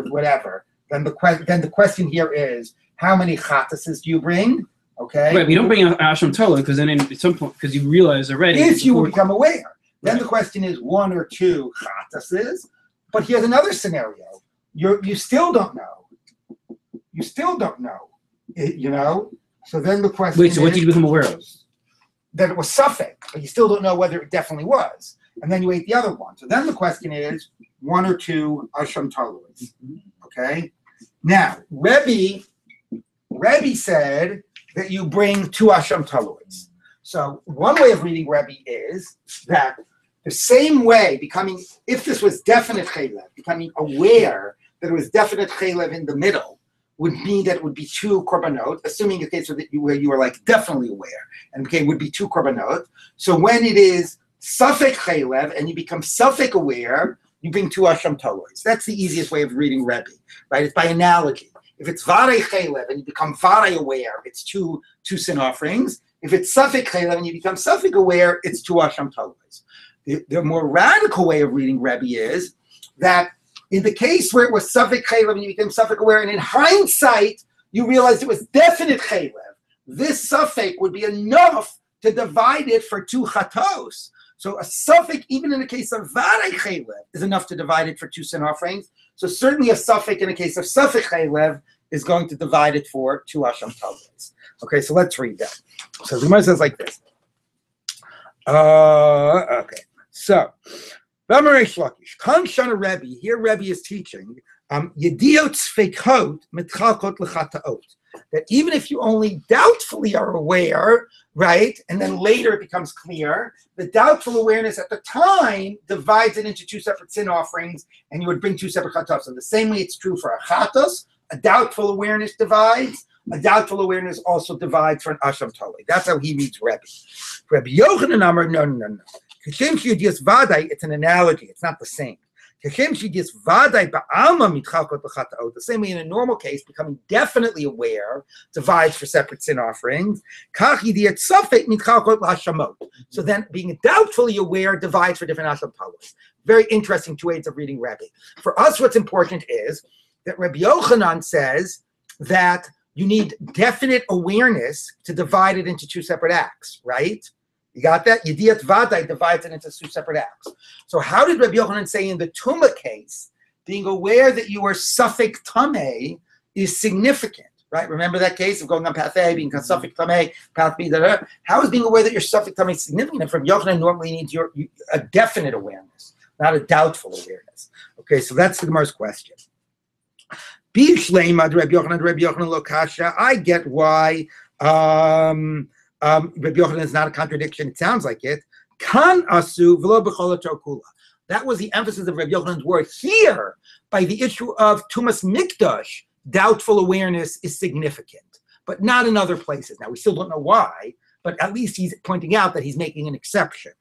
whatever. Then the question here is, how many chatases do you bring? Okay, right. We don't bring asham tola because then at some point, because you realize already. If you become aware, then the question is 1 or 2 chatases. But here's another scenario: you still don't know. You still don't know. So then the question. Wait. So what did you become aware of? That it was suffix, but you still don't know whether it definitely was. And then you ate the other one. So then the question is 1 or 2 asham talois. Okay. Now Rabbi said that you bring 2 asham talois. So one way of reading Rabbi is that the same way if this was definite chaylev, becoming aware that it was definite chaylev in the middle, would mean that it would be 2 korbanot, assuming a case where you are like definitely aware, and okay, would be 2 korbanot. So when it is safek chaylev and you become safek aware, you bring 2 asham talois. That's the easiest way of reading Rebbe, right? It's by analogy. If it's varei chaylev and you become varei aware, it's two sin offerings. If it's safek chaylev and you become safek aware, it's 2 asham talois. The more radical way of reading Rebbe is that in the case where it was safek chaylev and you became safek aware, and in hindsight you realized it was definite chaylev, this safek would be enough to divide it for 2 chatos. So a suffix, even in the case of varei chaylev, is enough to divide it for 2 sin offerings. So certainly a suffix in the case of safek chaylev is going to divide it for 2 asham talois. Okay, so let's read that. So the Gemara says like this. Okay, so V'amarei Shlakish, Kan Shana Rebbe. Here Rebbe is teaching Yediot Tzfeikot Mitchalkot L'Chataot. That even if you only doubtfully are aware, right, and then later it becomes clear, the doubtful awareness at the time divides it into 2 separate sin offerings, and you would bring 2 separate chatos. So the same way it's true for a chatos, a doubtful awareness divides, a doubtful awareness also divides for an asham talei. That's how he reads Rebbe. Rabbi Yochanan Amar, no. It's an analogy, it's not the same. The same way in a normal case, becoming definitely aware divides for separate sin offerings. So then being doubtfully aware divides for different asham talos. Very interesting 2 ways of reading Rabbi. For us, what's important is that Rabbi Yochanan says that you need definite awareness to divide it into 2 separate acts, right? You got that? Yediyat Vadai divides it into 2 separate acts. So how did Rabbi Yochanan say in the Tumah case, being aware that you are Safek Tameh is significant, right? Remember that case of going on path A, being Safek Tameh, path B, How is being aware that you're Safek Tameh significant? And from Yochanan normally needs a definite awareness, not a doubtful awareness. Okay, so that's the Gemara's question. I get why Rabbi Yochanan is not a contradiction. It sounds like it. Kan asu v'lo b'chol kula. That was the emphasis of Rabbi Yochanan's word here. By the issue of Tumas Mikdash, doubtful awareness is significant, but not in other places. Now we still don't know why, but at least he's pointing out that he's making an exception.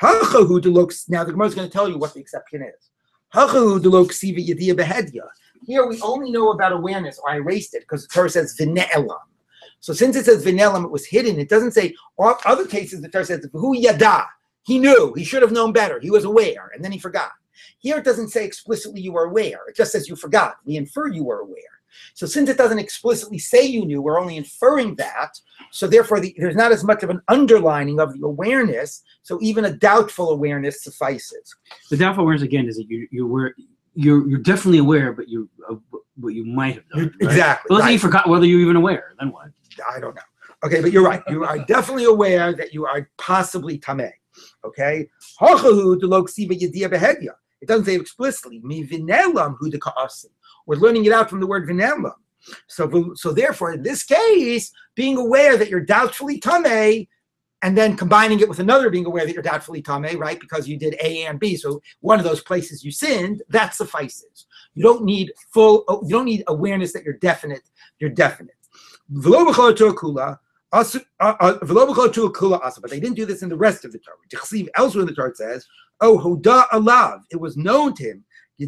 Now the Gemara is going to tell you what the exception is. Here we only know about awareness, or I erased it because the Torah says v'ne'elam. So since it says v'ne'elam, it was hidden. It doesn't say, or other cases the Torah says hu yada. He knew, he should have known better. He was aware, and then he forgot. Here it doesn't say explicitly you were aware. It just says you forgot. We infer you were aware. So since it doesn't explicitly say you knew, we're only inferring that. So therefore, there's not as much of an underlining of the awareness. So even a doubtful awareness suffices. The doubtful awareness again is that you're definitely aware, but you might have known. Right? Exactly. But let's say you forgot whether you were even aware. Then what? I don't know. Okay, but you're right. You are definitely aware that you are possibly tameh. Okay? It doesn't say explicitly. We're learning it out from the word vinelam. So therefore, in this case, being aware that you're doubtfully tameh, and then combining it with another being aware that you're doubtfully tameh, right? Because you did A and B, so one of those places you sinned, that suffices. You don't need awareness that you're definite. You're definite. But they didn't do this in the rest of the Torah. Elsewhere in the Torah it says, "Oh, Hoda Alav," it was known to him. You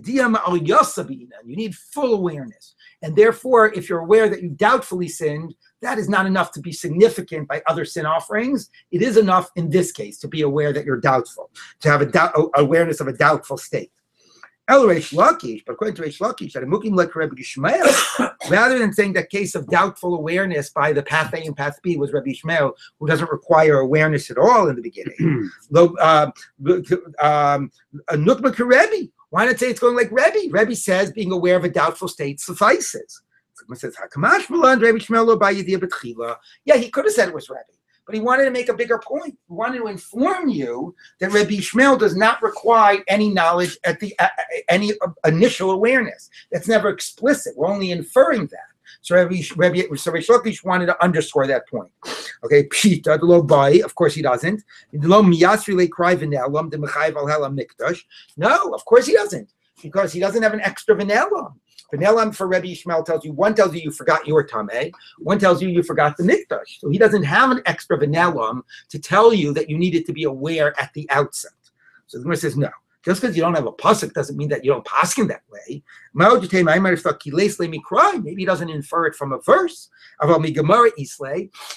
need full awareness, and therefore, if you're aware that you doubtfully sinned, that is not enough to be significant by other sin offerings. It is enough in this case to be aware that you're doubtful, to have awareness of a doubtful state. But according to Reish Lakish, rather than saying that case of doubtful awareness by the path A and path B was Rabbi Ishmael, who doesn't require awareness at all in the beginning. Why not say it's going like Rebbe? Rebbe says being aware of a doubtful state suffices. Someone says, yeah, he could have said it was Rebbe, but he wanted to make a bigger point. He wanted to inform you that Rabbi Ishmael does not require any knowledge at any initial awareness. That's never explicit. We're only inferring that. So Reish Lakish wanted to underscore that point. Okay, Pshita, the lo bai, of course he doesn't. No, of course he doesn't, because he doesn't have an extra vanilla. V'nelam for Rabbi Yishmael tells you, one tells you forgot your tameh, one tells you forgot the mikdash. So he doesn't have an extra v'nelam to tell you that you needed to be aware at the outset. So the Gemara says no. Just because you don't have a pasuk doesn't mean that you don't paskin that way. Maybe he doesn't infer it from a verse.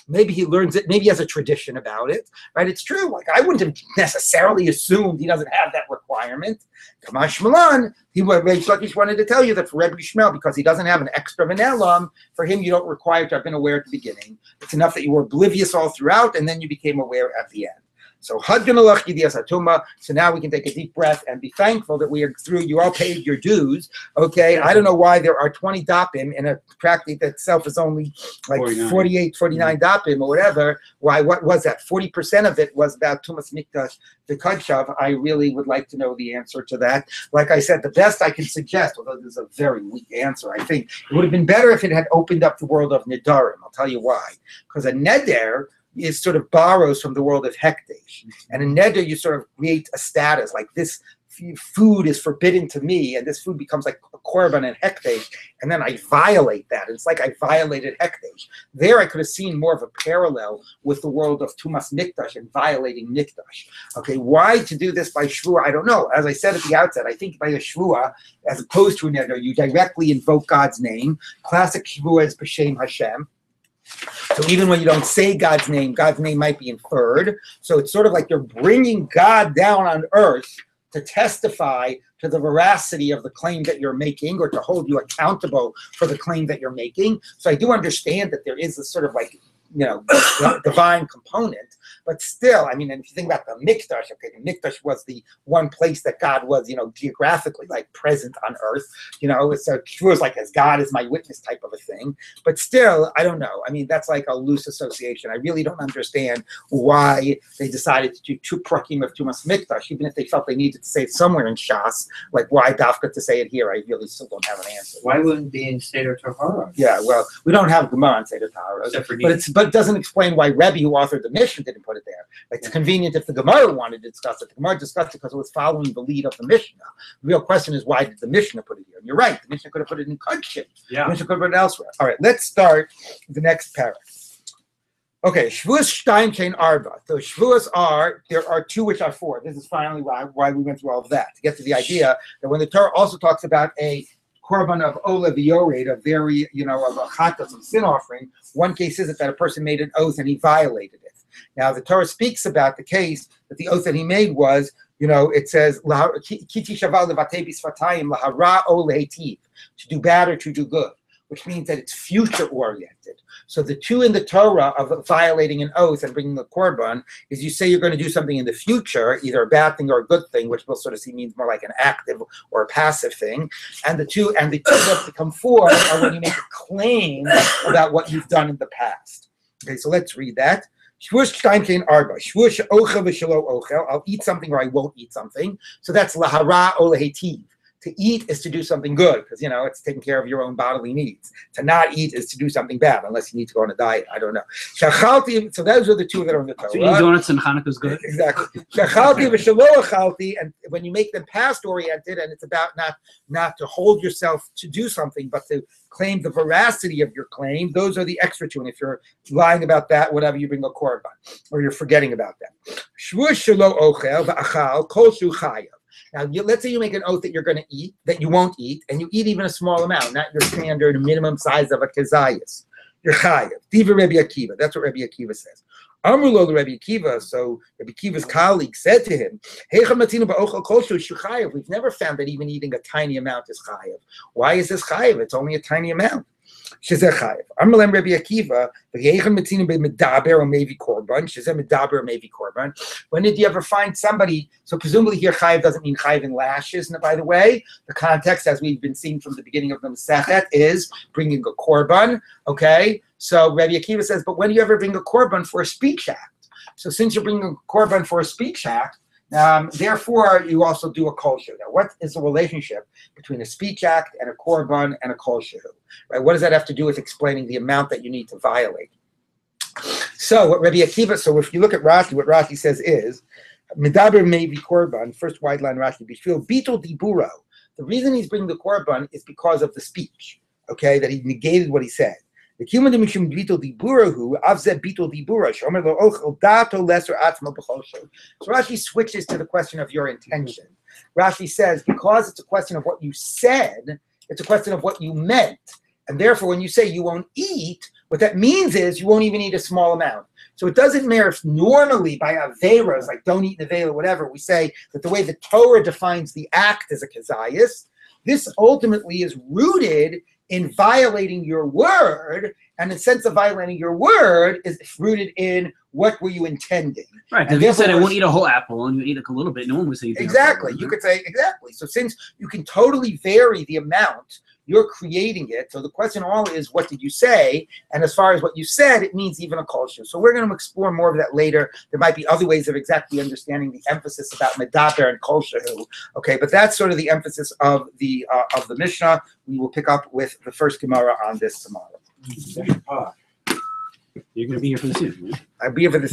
Maybe he learns it. Maybe he has a tradition about it. Right? It's true. Like I wouldn't have necessarily assumed he doesn't have that requirement. Kamash Malan, Reish Lakish wanted to tell you that for Rabbi Yishmael, because he doesn't have an extra v'nelam, for him you don't require to have been aware at the beginning. It's enough that you were oblivious all throughout, and then you became aware at the end. So now we can take a deep breath and be thankful that we are through. You all paid your dues. Okay. I don't know why there are 20 dapim in a tractate that itself is only like 48, 49 dapim or whatever. Why? What was that? 40% of it was about Tumas Mikdash V'Kadshav. I really would like to know the answer to that. Like I said, the best I can suggest, although this is a very weak answer, I think it would have been better if it had opened up the world of Nedarim. I'll tell you why. Because a Neder is sort of borrows from the world of Hekdesh. And in Neder, you sort of create a status, like this food is forbidden to me, and this food becomes like a korban and Hekdesh, and then I violate that. It's like I violated Hekdesh. There I could have seen more of a parallel with the world of Tumas Mikdash and violating Mikdash. Okay, why to do this by Shevuot? I don't know. As I said at the outset, I think by a Shevuot, as opposed to a Neder, you directly invoke God's name. Classic Shevuot is B'Shem Hashem. So even when you don't say God's name might be inferred. So it's sort of like you're bringing God down on earth to testify to the veracity of the claim that you're making, or to hold you accountable for the claim that you're making. So I do understand that there is a sort of like, divine component, but still, I mean, and if you think about the Mikdash, okay, the Mikdash was the one place that God was, geographically like present on earth, so it was like as God is my witness type of a thing. But still, I don't know. I mean, that's like a loose association. I really don't understand why they decided to do two prakim of Tumas Mikdash, even if they felt they needed to say it somewhere in Shas. Like why Dafka to say it here? I really still don't have an answer. Why wouldn't it be in Seder Tahara? Yeah, well, we don't have Gemara on Seder Tahara, but it doesn't explain why Rebbe, who authored the Mishnah, didn't put it there. Like, it's convenient if the Gemara wanted to discuss it. The Gemara discussed it because it was following the lead of the Mishnah. The real question is, why did the Mishnah put it here? And you're right, the Mishnah could have put it in Kodshim. Yeah. The Mishnah could have put it elsewhere. All right, let's start the next paragraph. Okay, Shevuos Shteim Chain Arba. So Shevuos there are two which are four. This is finally why we went through all of that, to get to the idea that when the Torah also talks about a korban of Ola V'Yored, of very, of a chatas, of sin offering, one case is that a person made an oath and he violated it. Now, the Torah speaks about the case that the oath that he made was, it says, Kiti shaval levatei bisfatayim lahara o lehetiv, to do bad or to do good, which means that it's future-oriented. So the two in the Torah of violating an oath and bringing a korban is you say you're going to do something in the future, either a bad thing or a good thing, which we'll sort of see means more like an active or a passive thing. And the two that become four are when you make a claim about what you've done in the past. Okay, so let's read that. I'll eat something or I won't eat something. So that's lahara o lehetiv. To eat is to do something good, because, it's taking care of your own bodily needs. To not eat is to do something bad, unless you need to go on a diet. I don't know. So those are the two that are in the Torah. So eating donuts and Hanukkah is good? Exactly. And when you make them past-oriented, and it's about not to hold yourself to do something, but to claim the veracity of your claim, those are the extra two. And if you're lying about that, whatever, you bring a korban, or you're forgetting about that. Now, let's say you make an oath that you're going to eat, that you won't eat, and you eat even a small amount, not your standard minimum size of a kezayis. You're chayav. Diva Rabbi Akiva. That's what Rabbi Akiva says. Amrulo to Rabbi Akiva. So Rabbi Akiva's colleague said to him, we've never found that even eating a tiny amount is chayav. Why is this chayav? It's only a tiny amount. Shezeh chayav. Amalem Rabbi Akiva. When did you ever find somebody? So presumably here chayav doesn't mean chayav in lashes. And by the way, the context, as we've been seeing from the beginning of the Masechet, is bringing a korban. Okay, so Rabbi Akiva says, but when do you ever bring a korban for a speech act? So since you're bringing a korban for a speech act, therefore, you also do a kol shehu. Now, what is the relationship between a speech act and a korban and a kol shehu? Right? What does that have to do with explaining the amount that you need to violate? So, what Rabbi Akiva? So, if you look at Rashi, what Rashi says is, "Medaber mevi korban." First wide line Rashi, bishvil bitul diburo. The reason he's bringing the korban is because of the speech, okay, that he negated what he said. The human mishum bitul diburahu avze bitul dibura shomer lo ochel dato lesser atzma b'chosho. So Rashi switches to the question of your intention. Rashi says because it's a question of what you said, it's a question of what you meant, and therefore when you say you won't eat, what that means is you won't even eat a small amount. So it doesn't matter if normally by averas, like don't eat nevela, whatever, we say that the way the Torah defines the act as a kezayis, this ultimately is rooted in violating your word, and the sense of violating your word is rooted in what were you intending. Right, because if you said I won't eat a whole apple and you eat a little bit, no one would say you did. Exactly. You could say, exactly. So since you can totally vary the amount, you're creating it. So the question all is, what did you say? And as far as what you said, it means even a culture. So we're going to explore more of that later. There might be other ways of exactly understanding the emphasis about medaber and kulshu. Okay, but that's sort of the emphasis of the Mishnah. We will pick up with the first Gemara on this tomorrow. You're going to be here for the season, right? I'll be here for the